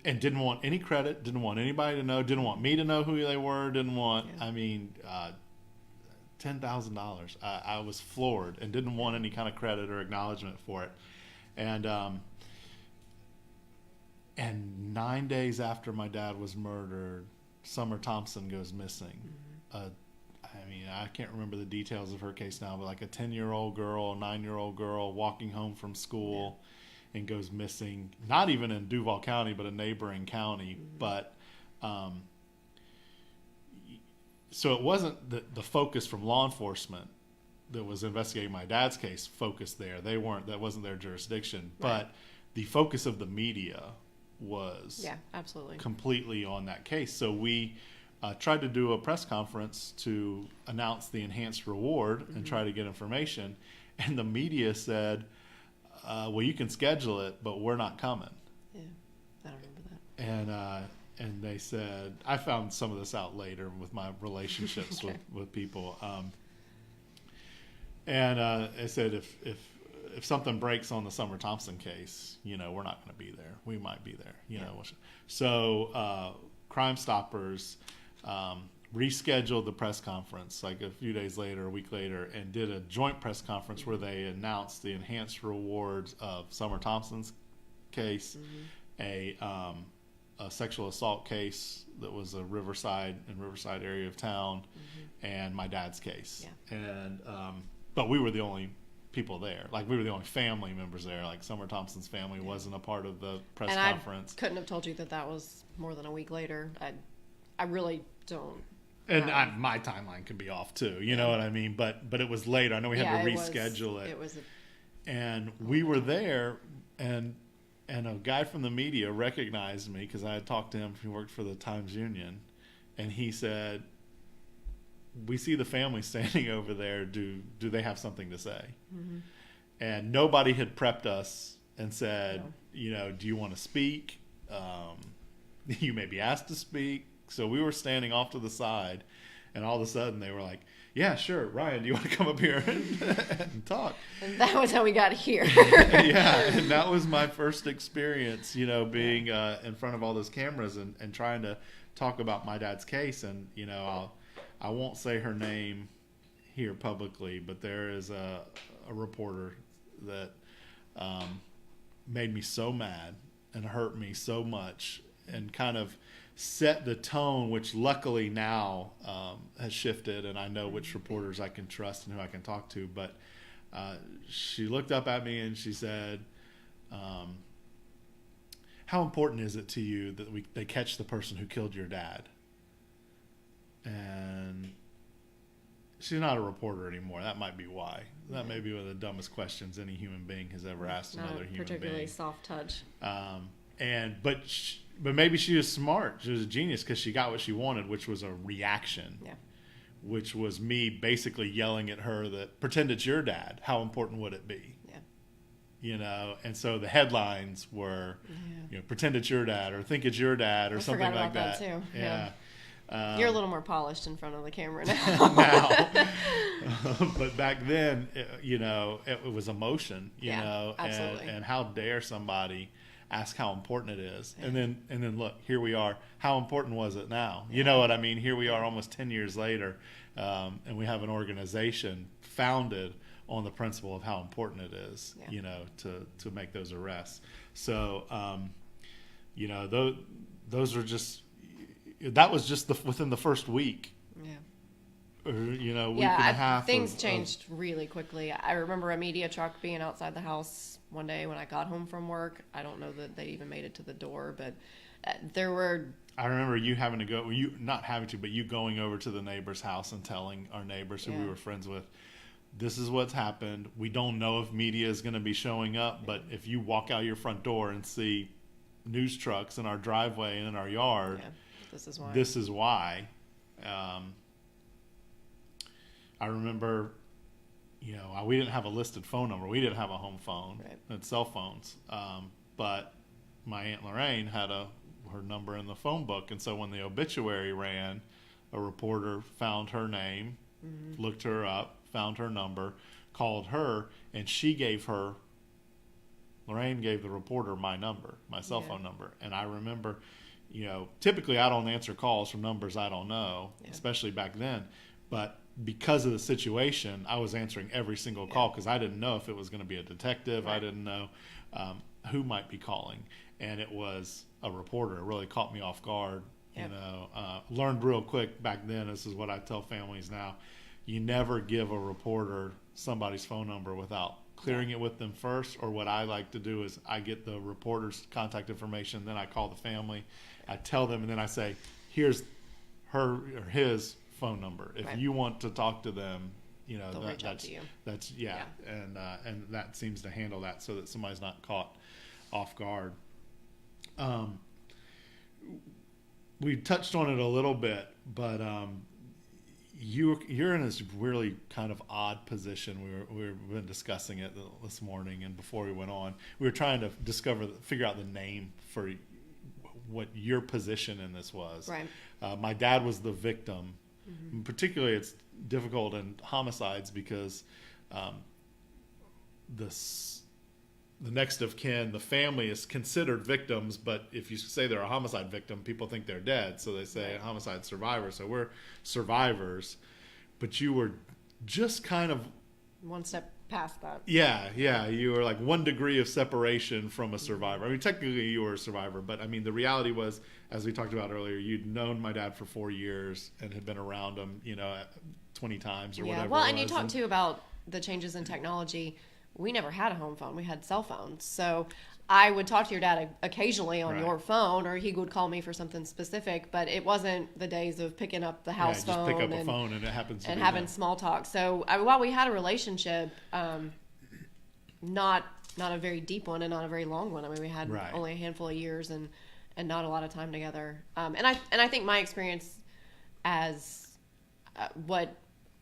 didn't want any credit, didn't want anybody to know, didn't want me to know who they were, didn't want, $10,000. I was floored and didn't want any kind of credit or acknowledgement for it. And 9 days after my dad was murdered, Summer Thompson goes missing. I can't remember the details of her case now, but like a 10-year-old girl, 9-year-old girl walking home from school and goes missing, not even in Duval County, but a neighboring county. But so it wasn't the focus from law enforcement that was investigating my dad's case focused there. That wasn't their jurisdiction. But the focus of the media was
absolutely
completely on that case. So we tried to do a press conference to announce the enhanced reward and try to get information. And the media said, well, you can schedule it, but we're not coming.
Yeah, I don't remember that.
And they said, I found some of this out later with my relationships with people. And I said, if something breaks on the Summer Thompson case, we're not going to be there. We might be there, So Crime Stoppers rescheduled the press conference like a few days later, a week later, and did a joint press conference where they announced the enhanced rewards of Summer Thompson's case, a sexual assault case that was in Riverside area of town, and my dad's case. And but we were the only people there. Like, we were the only family members there. Like, Summer Thompson's family wasn't a part of the press conference.
I couldn't have told you that was more than a week later. I really don't.
And my timeline could be off too, you know what I mean? But it was later. I know we had to reschedule it. And we were there, and a guy from the media recognized me because I had talked to him. He worked for the Times-Union, and he said, "We see the family standing over there. Do they have something to say?" And nobody had prepped us and said, do you want to speak? You may be asked to speak. So we were standing off to the side, and all of a sudden they were like, yeah, sure, Ryan, do you want to come up here and talk?
And that was how we got here.
Yeah, and that was my first experience, being in front of all those cameras and trying to talk about my dad's case. And I won't say her name here publicly, but there is a reporter that made me so mad and hurt me so much and kind of set the tone, which luckily now has shifted, and I know which reporters I can trust and who I can talk to. But she looked up at me and she said, how important is it to you that they catch the person who killed your dad? And she's not a reporter anymore. That might be why. That may be one of the dumbest questions any human being has ever asked another human being.
Particularly soft touch.
But maybe she was smart. She was a genius because she got what she wanted, which was a reaction.
Yeah.
Which was me basically yelling at her that, pretend it's your dad. How important would it be?
Yeah.
And so the headlines were, pretend it's your dad or think it's your dad or something like
about
that.
too.
Yeah.
You're a little more polished in front of the camera
now. But back then, it was emotion,
absolutely.
and how dare somebody ask how important it is. Yeah. And then look, here we are. How important was it now? You know what I mean? Here we are almost 10 years later, and we have an organization founded on the principle of how important it is, to make those arrests. So, those are just, that was just within the first week.
Yeah.
Or, week and a half.
Things changed really quickly. I remember a media truck being outside the house one day when I got home from work. I don't know that they even made it to the door, but there were...
I remember you having to go, not having to, but you going over to the neighbor's house and telling our neighbors who we were friends with, this is what's happened. We don't know if media is going to be showing up, but if you walk out your front door and see news trucks in our driveway and in our yard,
this is why.
This is why. I remember, we didn't have a listed phone number. We didn't have a home phone.
Right.
And cell phones. But my Aunt Lorraine had her number in the phone book. And so when the obituary ran, a reporter found her name, looked her up, found her number, called her, and Lorraine gave the reporter my number, my cell phone number. And I remember, typically I don't answer calls from numbers I don't know, especially back then. But because of the situation, I was answering every single call because I didn't know if it was going to be a detective. Right. I didn't know who might be calling. And it was a reporter. It really caught me off guard. Yep. Learned real quick back then, this is what I tell families now, you never give a reporter somebody's phone number without clearing it with them first. Or what I like to do is I get the reporter's contact information, then I call the family, I tell them, and then I say, here's her or his phone number. If you want to talk to them,
they'll reach out to you.
That's and that seems to handle that so that somebody's not caught off guard. We touched on it a little bit, but you're in this really kind of odd position. We've been discussing it this morning, and before we went on, we were trying to figure out the name for what your position in this was. Right. My dad was the victim. Mm-hmm. Particularly, it's difficult in homicides because the next of kin, the family, is considered victims, but if you say they're a homicide victim, people think they're dead, so they say homicide survivor. So we're survivors, but you were just kind of
one step past that.
Yeah, you were like 1 degree of separation from a survivor. I mean, technically you were a survivor, but I mean, the reality was, as we talked about earlier, you'd known my dad for 4 years and had been around him, 20 times or whatever.
Well, and you talked too about the changes in technology. We never had a home phone. We had cell phones. So I would talk to your dad occasionally on your phone, or he would call me for something specific, but it wasn't the days of picking up the house phone.
Just pick up a phone and it happens.
And having small talk. So while we had a relationship, not a very deep one and not a very long one. I mean, we had only a handful of years and not a lot of time together. And I think my experience as what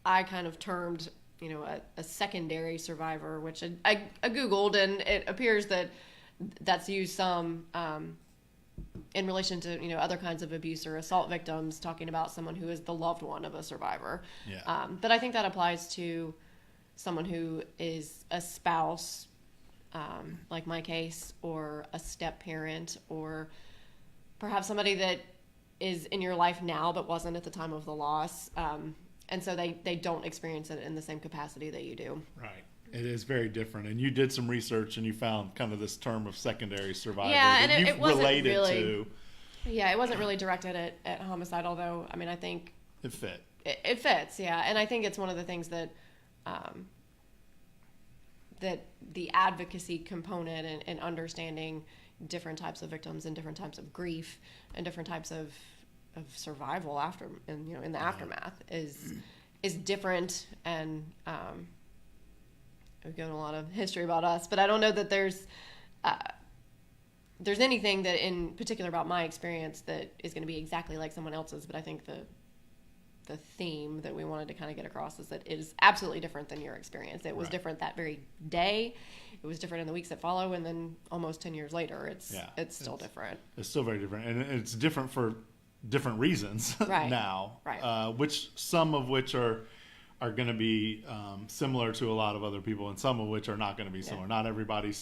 I kind of termed, a secondary survivor, which I Googled, and it appears that that's used some in relation to, other kinds of abuse or assault victims, talking about someone who is the loved one of a survivor.
Yeah.
But I think that applies to someone who is a spouse, like my case, or a step parent, or perhaps somebody that is in your life now but wasn't at the time of the loss. And so they don't experience it in the same capacity that you do.
Right. It is very different. And you did some research and you found kind of this term of secondary survivor
Yeah,
that
and
you've
it wasn't
related
really,
to.
Yeah, it wasn't really directed at homicide, although, I mean, I think
It fit.
it fits, yeah. And I think it's one of the things that that the advocacy component and understanding different types of victims and different types of grief and different types of survival after, and in the aftermath is different. And we've given a lot of history about us, but I don't know that there's anything that in particular about my experience that is going to be exactly like someone else's. But I think the theme that we wanted to kind of get across is that it is absolutely different than your experience. It was different that very day. It was different in the weeks that follow, and then almost 10 years later, it's still different.
It's still very different, and it's different for different reasons now.
Right.
Which some of which are going to be similar to a lot of other people, and some of which are not going to be similar. Not everybody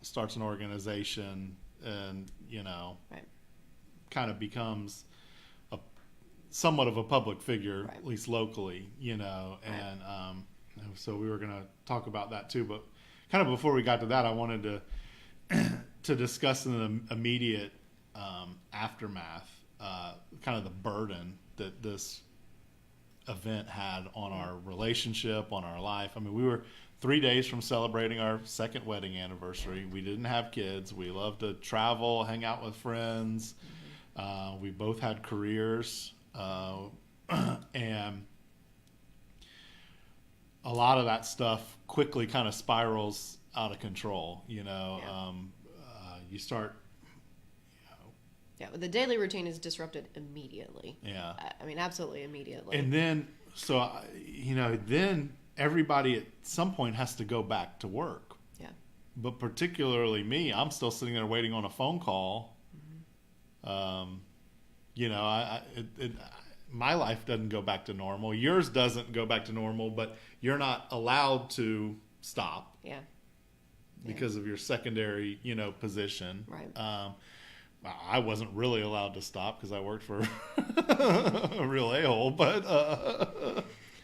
starts an organization and kind of becomes somewhat of a public figure, at least locally, and so we were going to talk about that too. But kind of before we got to that, I wanted to discuss in the immediate aftermath, kind of the burden that this event had on our relationship, on our life. I mean, we were 3 days from celebrating our second wedding anniversary. We didn't have kids. We loved to travel, hang out with friends. We both had careers. And a lot of that stuff quickly kind of spirals out of control. You start.
Yeah, the daily routine is disrupted immediately.
Yeah.
I mean, absolutely immediately.
And then, then everybody at some point has to go back to work.
Yeah.
But particularly me, I'm still sitting there waiting on a phone call. My life doesn't go back to normal. Yours doesn't go back to normal, but you're not allowed to stop.
Yeah.
Because of your secondary, position.
Right.
I wasn't really allowed to stop because I worked for a real a-hole, but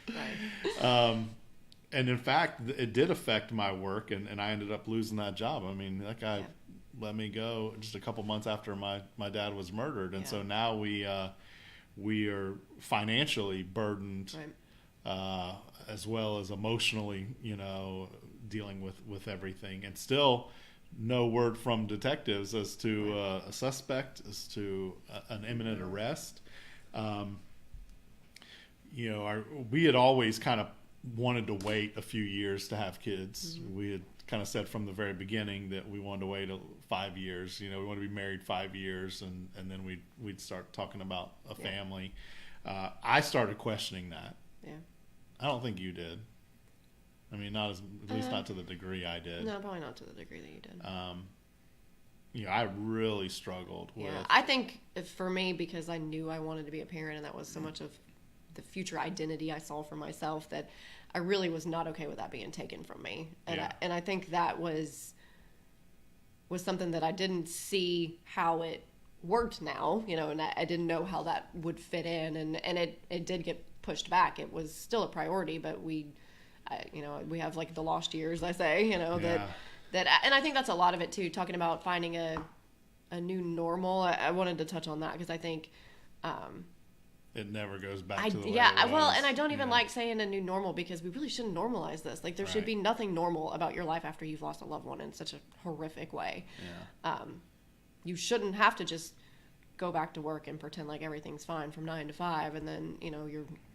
right.
And in fact, it did affect my work, and I ended up losing that job. I mean, that guy let me go just a couple months after my dad was murdered, and so now we are financially burdened, as well as emotionally, dealing with everything, and still no word from detectives as to a suspect, as to an imminent arrest. We had always kind of wanted to wait a few years to have kids. Mm-hmm. We had kind of said from the very beginning that we wanted to wait 5 years. We wanted to be married 5 years, and then we'd start talking about a family. I started questioning that.
Yeah.
I don't think you did. I mean, at least not to the degree I did.
No, probably not to the degree that you did.
I really struggled with.
Yeah, I think for me, because I knew I wanted to be a parent, and that was so much of the future identity I saw for myself, that I really was not okay with that being taken from me. And I think that was something that I didn't see how it worked now, and I didn't know how that would fit in, and it did get pushed back. It was still a priority, but we have like the lost years, I say, that, and I think that's a lot of it too, talking about finding a new normal. I wanted to touch on that because I think,
it never goes back to the way it was.
Well, and I don't even like saying a new normal, because we really shouldn't normalize this. Like, there should be nothing normal about your life after you've lost a loved one in such a horrific way.
Yeah.
You shouldn't have to just go back to work and pretend like everything's fine from 9 to 5, and then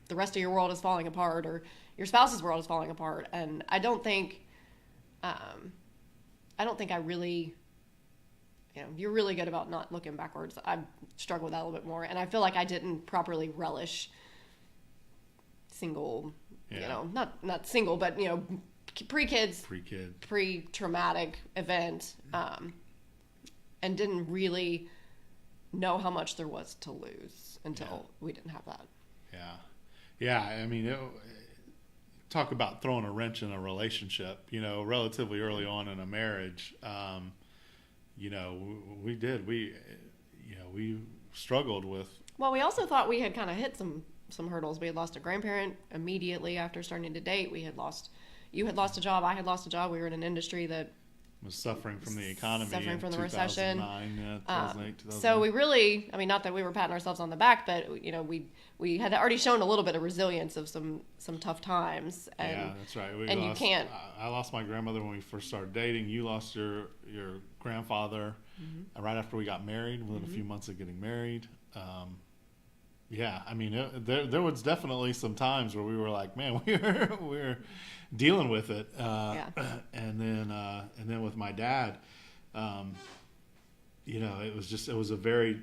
the rest of your world is falling apart, or your spouse's world is falling apart. And I don't think I really. You're really good about not looking backwards. I struggle with that a little bit more, and I feel like I didn't properly relish single, not single, but pre-kids, pre-traumatic event, and didn't really know how much there was to lose until we didn't have that.
Yeah. I mean, talk about throwing a wrench in a relationship, relatively early on in a marriage. We did. We struggled with.
Well, we also thought we had kind of hit some hurdles. We had lost a grandparent immediately after starting to date. You had lost a job. I had lost a job. We were in an industry that
was suffering from the economy,
suffering from the
2009,
recession.
2008, 2009.
So we really, not that we were patting ourselves on the back, but we had already shown a little bit of resilience of some tough times. And,
yeah, that's right.
You can't.
I lost my grandmother when we first started dating. You lost your grandfather right after we got married, within a few months of getting married. I mean, there was definitely some times where we were like, man, we're dealing with it. And then with my dad, it was a very,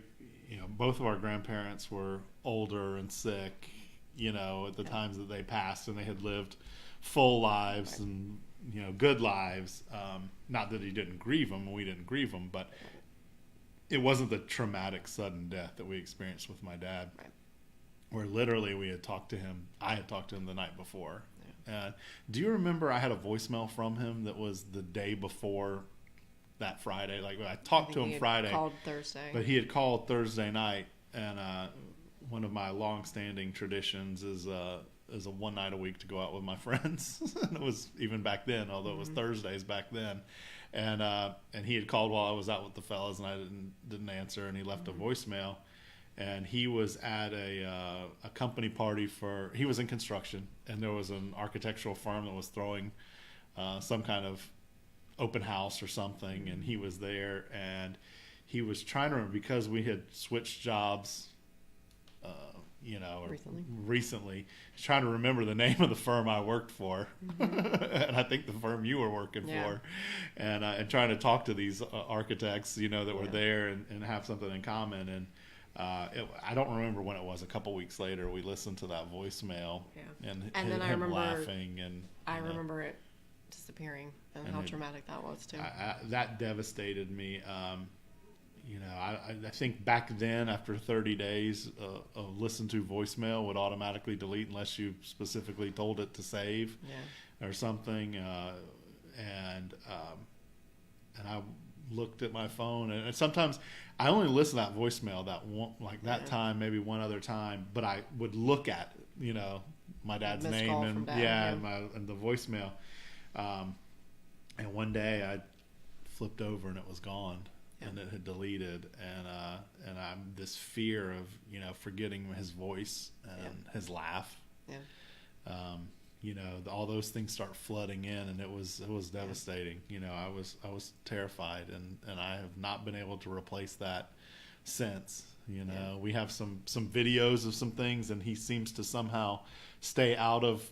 both of our grandparents were older and sick, at the times that they passed, and they had lived full lives and, good lives. Not that he didn't grieve them, we didn't grieve them, but it wasn't the traumatic sudden death that we experienced with my dad.
Right.
Where literally I had talked to him the night before. Do you remember I had a voicemail from him that was the day before that Friday? Like, I talked to him Friday.
Called Thursday.
But he had called Thursday night, and one of my long-standing traditions is a one night a week to go out with my friends. And it was even back then, although it was Thursdays back then. And he had called while I was out with the fellas, and I didn't answer, and he left a voicemail. And he was at a company party he was in construction, and there was an architectural firm that was throwing some kind of open house or something, and he was there, and he was trying to remember, because we had switched jobs, recently. He's trying to remember the name of the firm I worked for, and I think the firm you were working for, and trying to talk to these architects, that were there and have something in common. And I don't remember when it was. A couple weeks later, we listened to that voicemail, and then I remember laughing, and
I remember it disappearing, and how traumatic that was too.
That devastated me. I think back then, after 30 days, a listen to voicemail would automatically delete unless you specifically told it to save or something. And I looked at my phone, and sometimes I only listen to that voicemail that time, maybe one other time, but I would look at my dad's name and and the voicemail. And one day I flipped over and it was gone. And it had deleted, and I'm this fear of forgetting his voice and his laugh. All those things start flooding in, and it was devastating. I was terrified, and I have not been able to replace that since. We have some videos of some things, and he seems to somehow stay out of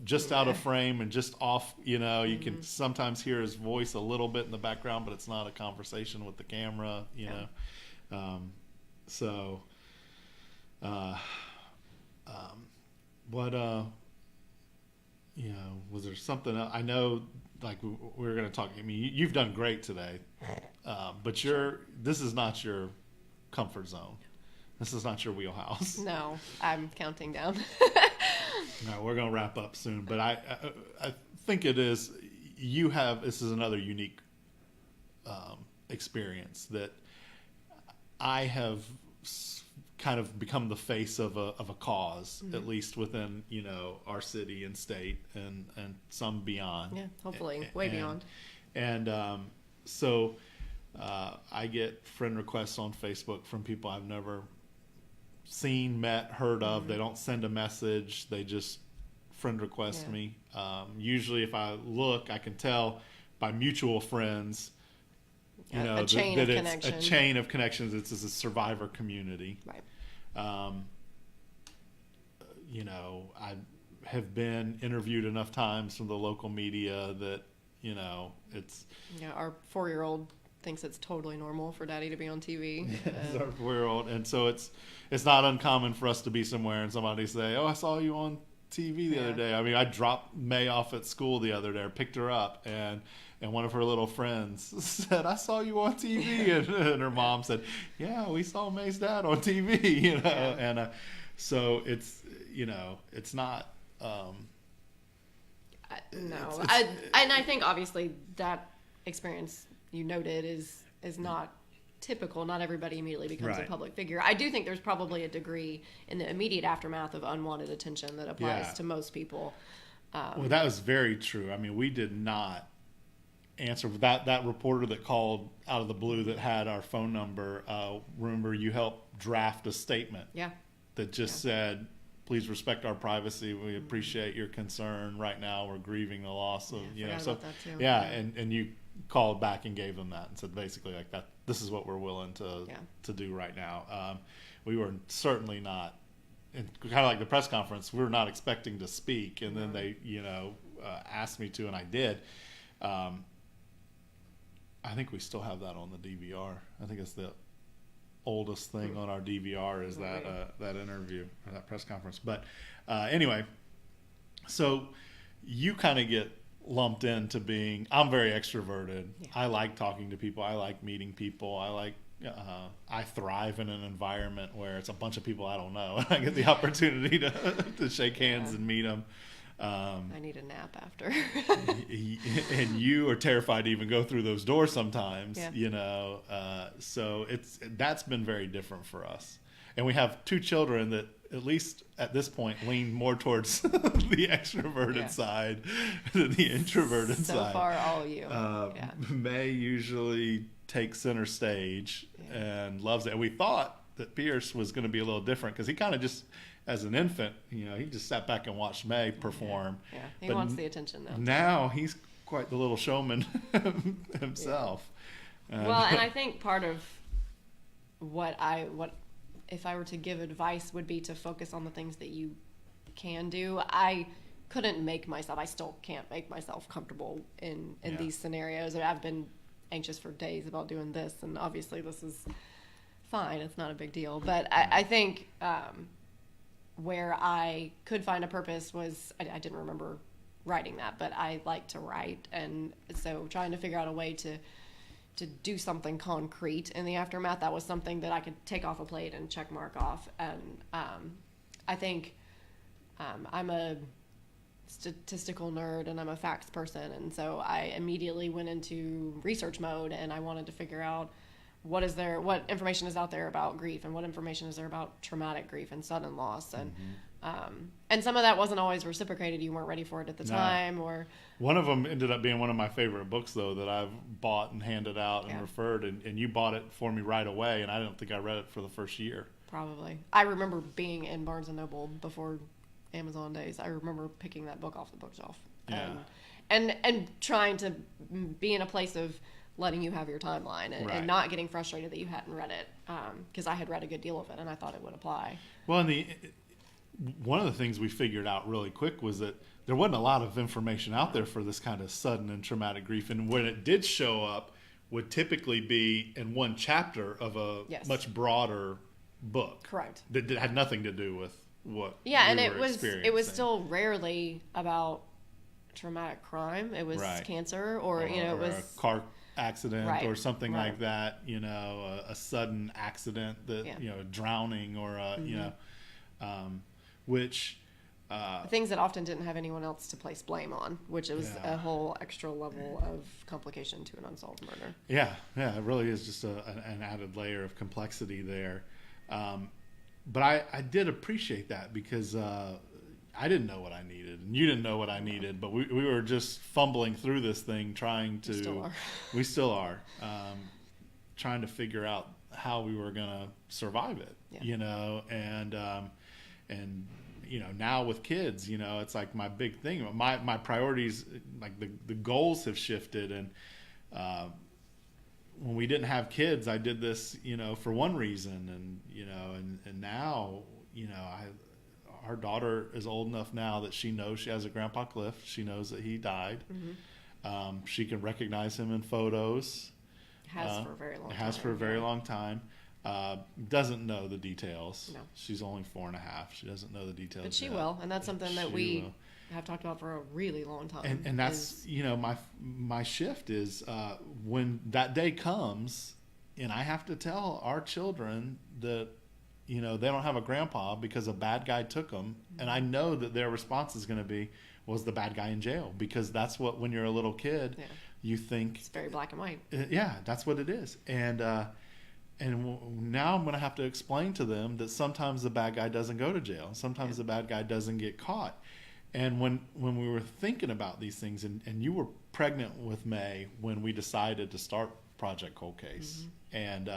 frame and just off. You can sometimes hear his voice a little bit in the background, but it's not a conversation with the camera. Was there something else? I know, like, we were going to talk. I mean, you've done great today, but this is not your comfort zone. This is not your wheelhouse.
No, I'm counting down.
No, we're going to wrap up soon, but I think it is. This is another unique experience that I have kind of become the face of a cause, at least within our city and state, and some beyond.
Yeah, hopefully way beyond.
And so I get friend requests on Facebook from people I've never seen, met, heard of. They don't send a message. They just friend request me. Usually if I look, I can tell by mutual friends,
a chain of connections.
A chain of connections. It's a survivor community.
Right.
I have been interviewed enough times from the local media that, it's...
our 4-year-old thinks it's totally normal for Daddy to be on TV.
It's our 4-year-old. And so it's not uncommon for us to be somewhere and somebody say, "Oh, I saw you on TV the other day." I mean, I dropped May off at school the other day, or picked her up, and and one of her little friends said, "I saw you on TV," and her mom said, "Yeah, we saw May's dad on TV," you know, and so it's, you know, it's not.
I think obviously that experience you noted is not typical. Not everybody immediately becomes a public figure. I do think there's probably a degree in the immediate aftermath of unwanted attention that applies to most people.
Well, that was very true. I mean, we did not answer that reporter that called out of the blue that had our phone number. Remember, you helped draft a statement that just said, "Please respect our privacy. We appreciate your concern. Right now, we're grieving the loss of and you called back and gave them that and said basically like that. This is what we're willing to do right now. We were certainly not, and kind of like the press conference, we were not expecting to speak, and then they asked me to, and I did. I think we still have that on the DVR. I think it's the oldest thing on our DVR is that interview or that press conference. But anyway, so you kind of get lumped into being, I'm very extroverted. I like talking to people. I like meeting people. I thrive in an environment where it's a bunch of people I don't know, and I get the opportunity to shake hands and meet them.
I need a nap after.
And you are terrified to even go through those doors sometimes, you know. So that's been very different for us. And we have two children that, at least at this point, lean more towards the extroverted side than the introverted side.
So far, all you.
May usually takes center stage and loves it. And we thought that Pierce was going to be a little different because he kind of just, as an infant, you know, he just sat back and watched May perform.
He wants the attention though.
Now he's quite the little showman himself.
Well, and I think part of what if I were to give advice would be to focus on the things that you can do. I still can't make myself comfortable in these scenarios. I've been anxious for days about doing this, and obviously this is fine. It's not a big deal. But I think where I could find a purpose was, I didn't remember writing that, but I like to write. And so trying to figure out a way to do something concrete in the aftermath, that was something that I could take off a plate and check mark off. And I think I'm a statistical nerd and I'm a facts person, and so I immediately went into research mode, and I wanted to figure out what information is out there about grief, and what information is there about traumatic grief and sudden loss, and some of that wasn't always reciprocated. You weren't ready for it at the time, or
one of them ended up being one of my favorite books though that I've bought and handed out and referred, and you bought it for me right away, and I don't think I read it for the first year.
Probably. I remember being in Barnes and Noble before Amazon days. I remember picking that book off the bookshelf and trying to be in a place of letting you have your timeline and not getting frustrated that you hadn't read it, because I had read a good deal of it and I thought it would apply.
Well, and one of the things we figured out really quick was that there wasn't a lot of information out there for this kind of sudden and traumatic grief, and when it did show up would typically be in one chapter of a much broader book.
Correct.
That had nothing to do with what
and it was still rarely about traumatic crime. It was cancer or it was
a car accident or something like that, you know, a sudden accident that you know, drowning or you know, which
things that often didn't have anyone else to place blame on, which was a whole extra level of complication to an unsolved murder.
It really is just an added layer of complexity there. But I did appreciate that because I didn't know what I needed, and you didn't know what I needed, but we were just fumbling through this thing trying to... We still are. Trying to figure out how we were going to survive it, you know, and you know, now with kids, you know, it's like my big thing. My priorities, like the goals have shifted, and when we didn't have kids, I did this, you know, for one reason, and you know, and now, you know, our daughter is old enough now that she knows she has a Grandpa Cliff. She knows that he died. She can recognize him in photos.
Has for a very long time.
Has for a very long time. Doesn't know the details.
No.
She's only 4.5. She doesn't know the details.
But she will, and that's something that have talked about for a really long time.
And that's, my shift is when that day comes and I have to tell our children that, they don't have a grandpa because a bad guy took them. And I know that their response is going to be, was the bad guy in jail? Because that's what, when you're a little kid, you think.
It's very black and white.
Yeah, that's what it is. And now I'm going to have to explain to them that sometimes the bad guy doesn't go to jail. Sometimes the bad guy doesn't get caught. And when we were thinking about these things, and you were pregnant with May when we decided to start Project Cold Case, and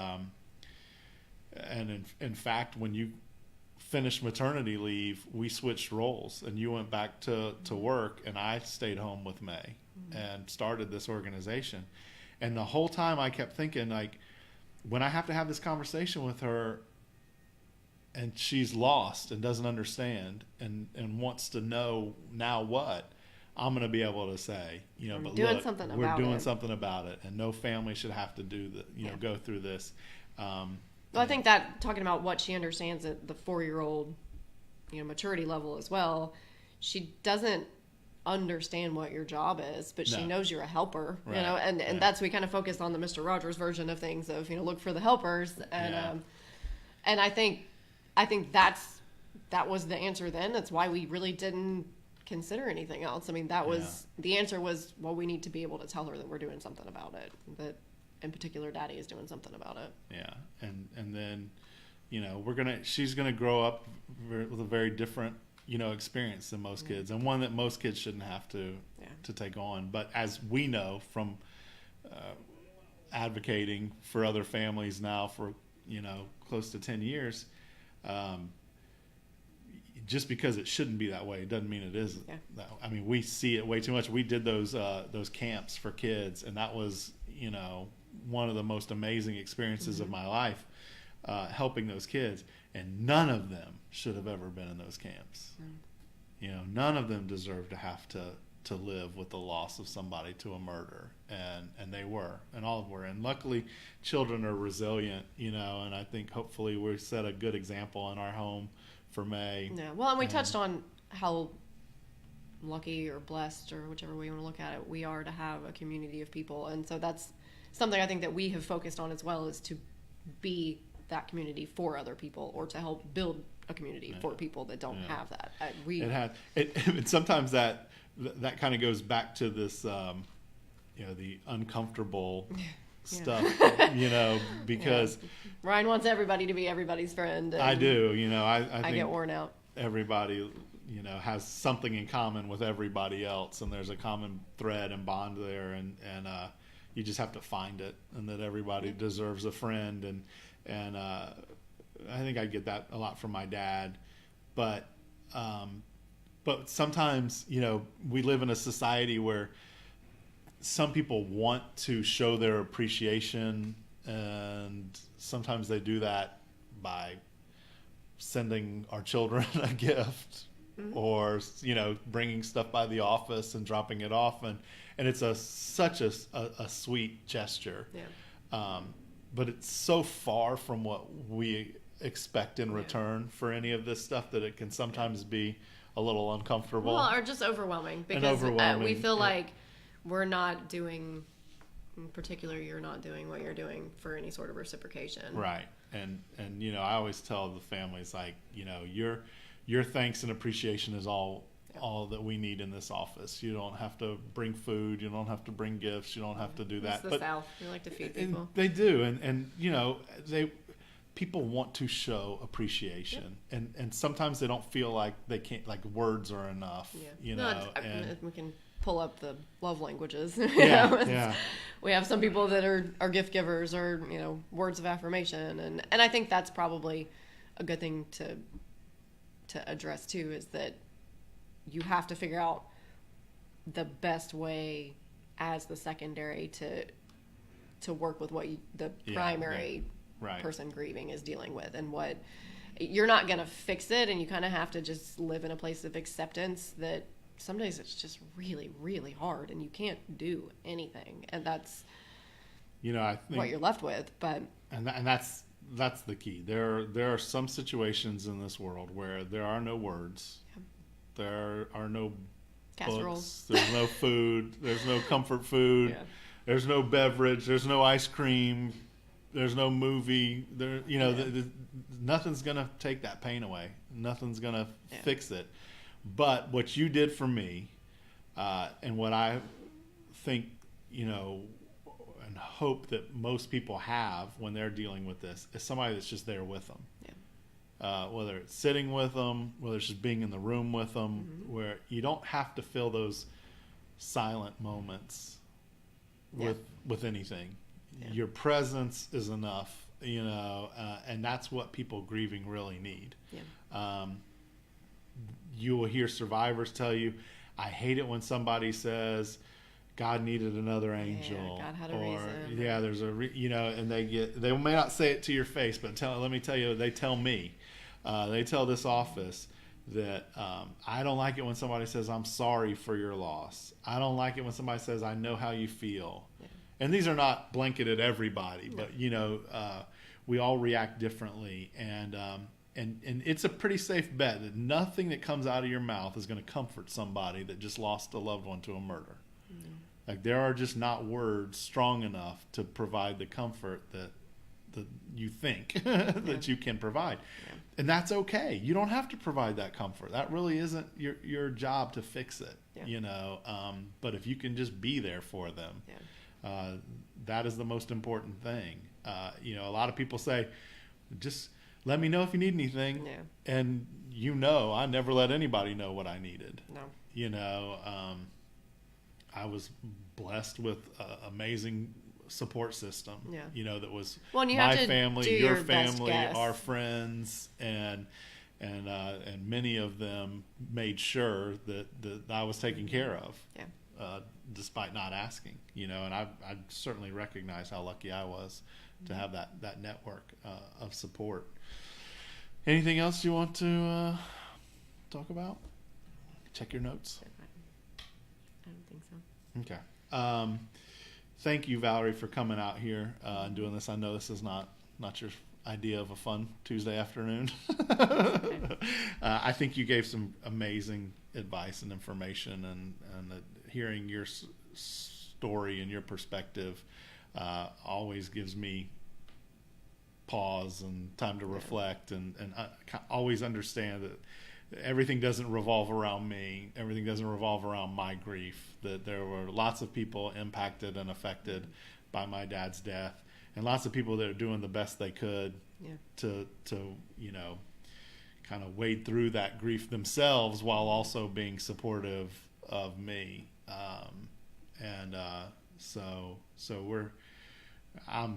in fact, when you finished maternity leave, we switched roles, and you went back to work, and I stayed home with May and started this organization. And the whole time I kept thinking, like, when I have to have this conversation with her and she's lost and doesn't understand and wants to know now what, I'm going to be able to say, but
doing
look,
something
we're
about
doing
it.
something about it, and no family should have to do go through this.
Well, I think that talking about what she understands at the 4-year-old, maturity level as well, she doesn't understand what your job is, but she knows you're a helper,
Right.
And that's, we kind of focus on the Mr. Rogers version of things of, look for the helpers. And, and I think that was the answer then. That's why we really didn't consider anything else. I mean, that was, the answer was, well, we need to be able to tell her that we're doing something about it, that in particular Daddy is doing something about it.
Yeah. And then, she's going to grow up with a very different, experience than most kids, and one that most kids shouldn't have to take on. But as we know from advocating for other families now for, close to 10 years, just because it shouldn't be that way, it doesn't mean it isn't. Yeah. I mean, we see it way too much. We did those camps for kids, and that was, one of the most amazing experiences of my life, helping those kids. And none of them should have ever been in those camps. None of them deserve to have to live with the loss of somebody to a murder, and they were, and all of them were. And luckily, children are resilient, and I think hopefully we set a good example in our home for May.
Yeah, well, and we touched on how lucky or blessed, or whichever way you want to look at it, we are to have a community of people. And so that's something I think that we have focused on as well, is to be that community for other people, or to help build a community for people that don't have that.
And sometimes that kind of goes back to this, the uncomfortable stuff, because
Ryan wants everybody to be everybody's friend. And
I do, I think
get worn out.
Everybody, has something in common with everybody else, and there's a common thread and bond there, and you just have to find it, and that everybody deserves a friend, and I think I get that a lot from my dad, but sometimes, we live in a society where some people want to show their appreciation, and sometimes they do that by sending our children a gift, or bringing stuff by the office and dropping it off, and it's such a sweet gesture. But it's so far from what we expect in return for any of this stuff that it can sometimes be a little uncomfortable.
Well, or just overwhelming, because we feel like we're not doing, in particular, you're not doing what you're doing for any sort of reciprocation.
Right. And I always tell the families, like, your thanks and appreciation is all that we need in this office. You don't have to bring food. You don't have to bring gifts. You don't have to do that.
It's the South. We like to feed people.
They do. And people want to show appreciation. And sometimes they don't feel like they can't, like words are enough, and
we can pull up the love languages.
Yeah.
We have some people that are gift givers, or, words of affirmation. And I think that's probably a good thing to address too, is that you have to figure out the best way as the secondary to work with what the primary person grieving is dealing with, and what you're not going to fix it, and you kind of have to just live in a place of acceptance that some days it's just really, really hard, and you can't do anything, and that's I think what you're left with. But
and that's the key. There are some situations in this world where there are no words. There are no
Casseroles.
books. There's no food. There's no comfort food.
Yeah.
There's no beverage. There's no ice cream. There's no movie. There, nothing's gonna take that pain away. Nothing's gonna fix it. But what you did for me, and what I think, and hope that most people have when they're dealing with this, is somebody that's just there with them. Yeah. Whether it's sitting with them, whether it's just being in the room with them, where you don't have to fill those silent moments with anything. Yeah. Your presence is enough, and that's what people grieving really need. Yeah. You will hear survivors tell you, I hate it when somebody says, God needed another angel.
Yeah, God had a reason.
Yeah, there's and they may not say it to your face, but let me tell you, they tell me, they tell this office that I don't like it when somebody says, I'm sorry for your loss. I don't like it when somebody says, I know how you feel. Yeah. And these are not blanketed everybody, but we all react differently, and it's a pretty safe bet that nothing that comes out of your mouth is going to comfort somebody that just lost a loved one to a murder. Mm-hmm. Like, there are just not words strong enough to provide the comfort that you think that you can provide, and that's okay. You don't have to provide that comfort. That really isn't your job to fix it. Yeah. But if you can just be there for them. Yeah. That is the most important thing. A lot of people say, just let me know if you need anything. Yeah. And I never let anybody know what I needed. No. I was blessed with an amazing support system. Yeah. That was my family, your family, our friends, and many of them made sure that I was taken care of. Yeah. Despite not asking, and I certainly recognize how lucky I was to have that network of support. Anything else you want to talk about? Check your notes.
I don't think so.
Okay. Thank you, Valerie, for coming out here and doing this. I know this is not your idea of a fun Tuesday afternoon. I think you gave some amazing advice and information, and hearing your story and your perspective always gives me pause and time to reflect, and I always understand that everything doesn't revolve around me. Everything doesn't revolve around my grief. That there were lots of people impacted and affected by my dad's death, and lots of people that are doing the best they could to kind of wade through that grief themselves while also being supportive of me. I'm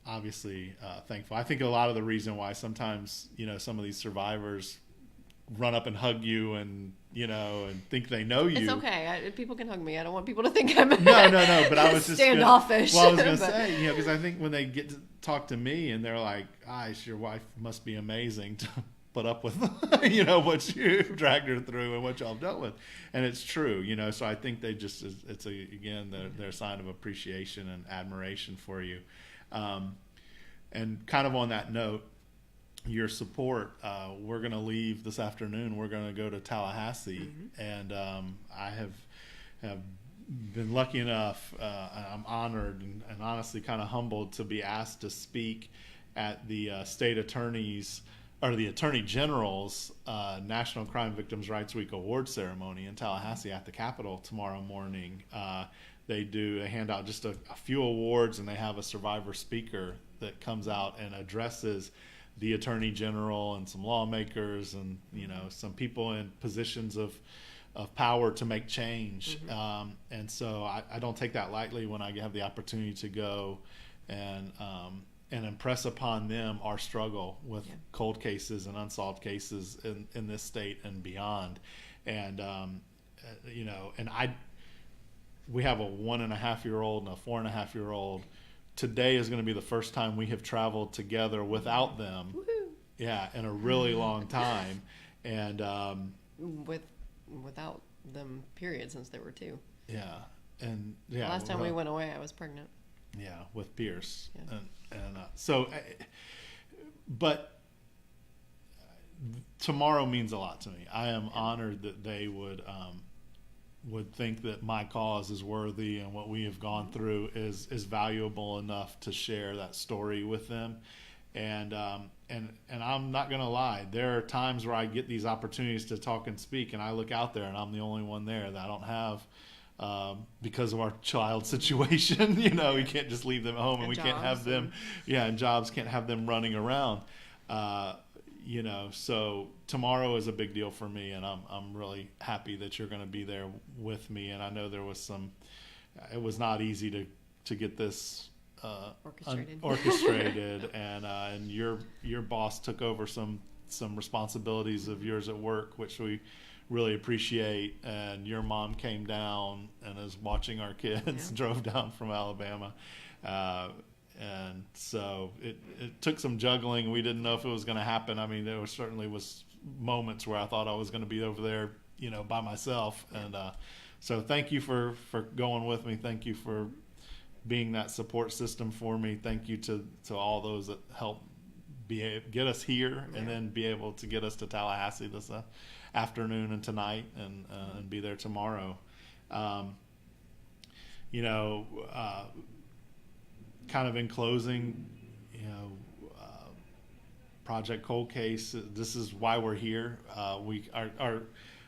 obviously thankful. I think a lot of the reason why sometimes some of these survivors run up and hug you and and think they know you.
It's okay. People can hug me. I don't want people to think I'm
no. But I was just
standoffish.
I was going to say, because I think when they get to talk to me and they're like, "Gosh, your wife must be amazing to put up with, what you dragged her through and what y'all dealt with," and it's true, So I think they just it's their sign of appreciation and admiration for you, and kind of on that note. Your support. We're going to leave this afternoon. We're going to go to Tallahassee, and I have been lucky enough. I'm honored and honestly kind of humbled to be asked to speak at the state attorney's or the Attorney General's National Crime Victims' Rights Week award ceremony in Tallahassee at the Capitol tomorrow morning. They hand out just a few awards, and they have a survivor speaker that comes out and addresses the Attorney General and some lawmakers and some people in positions of power to make change. And so I don't take that lightly when I have the opportunity to go and impress upon them our struggle with cold cases and unsolved cases in this state and beyond. And we have a 1.5-year-old and a 4.5-year-old. Today is going to be the first time we have traveled together without them.
Woo-hoo.
Yeah, in a really long time, and
without them, period, since there were two.
Yeah, and yeah.
Last time we went away, I was pregnant.
Yeah, with Pierce, but tomorrow means a lot to me. I am honored that they would would think that my cause is worthy and what we have gone through is valuable enough to share that story with them. And I'm not going to lie, there are times where I get these opportunities to talk and speak, and I look out there and I'm the only one there that I don't have, because of our child situation. You know, we can't just leave them at home, and we can't have them, and jobs, can't have them running around. You know, so tomorrow is a big deal for me, and I'm really happy that you're going to be there with me. And I know there was it was not easy to get this orchestrated, and your boss took over some responsibilities of yours at work, which we really appreciate. And your mom came down and is watching our kids, drove down from Alabama. And so it took some juggling. We didn't know if it was going to happen. I mean, there certainly was moments where I thought I was going to be over there, you know, by myself. And so thank you for going with me. Thank you for being that support system for me. Thank you to all those that helped get us here, and then be able to get us to Tallahassee this afternoon and tonight, and be there tomorrow. You know, kind of in closing, you know, Project Cold Case, this is why we're here.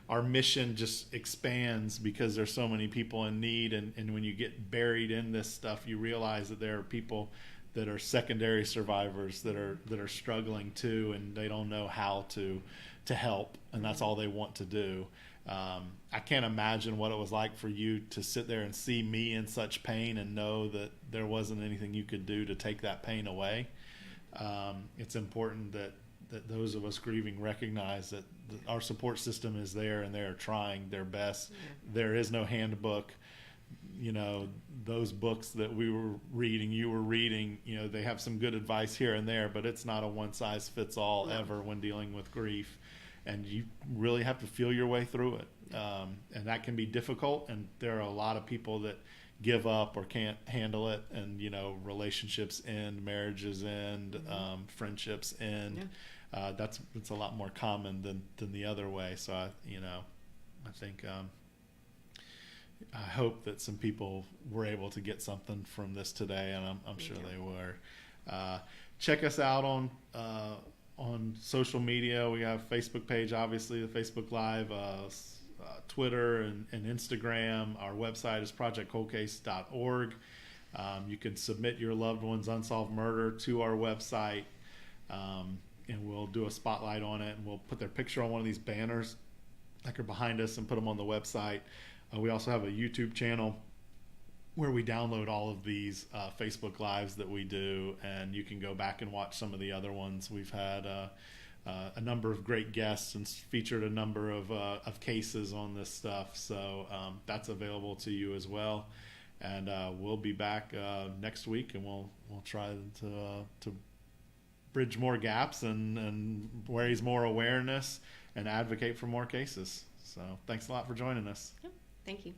Our mission just expands because there's so many people in need, and when you get buried in this stuff, you realize that there are people that are secondary survivors that are struggling too, and they don't know how to help, and that's all they want to do. I can't imagine what it was like for you to sit there and see me in such pain and know that there wasn't anything you could do to take that pain away. It's important that those of us grieving recognize that our support system is there, and they are trying their best. There is no handbook. You know, those books that we were reading, you were reading, you know, they have some good advice here and there, but it's not a one-size-fits-all ever when dealing with grief. And you really have to feel your way through it. And that can be difficult, and there are a lot of people that give up or can't handle it, and, you know, relationships end, marriages end, friendships end. It's a lot more common than the other way. So I think I hope that some people were able to get something from this today, and I'm sure they were. Check us out on social media. We have a Facebook page, obviously, the Facebook Live, Twitter and Instagram. Our website is projectcoldcase.org. You can submit your loved one's unsolved murder to our website, and we'll do a spotlight on it, and we'll put their picture on one of these banners that are behind us and put them on the website. We also have a YouTube channel where we download all of these Facebook Lives that we do, and you can go back and watch some of the other ones. We've had a number of great guests and featured a number of cases on this stuff, so that's available to you as well. And we'll be back next week, and we'll try to bridge more gaps and raise more awareness and advocate for more cases. So thanks a lot for joining us.
Thank you.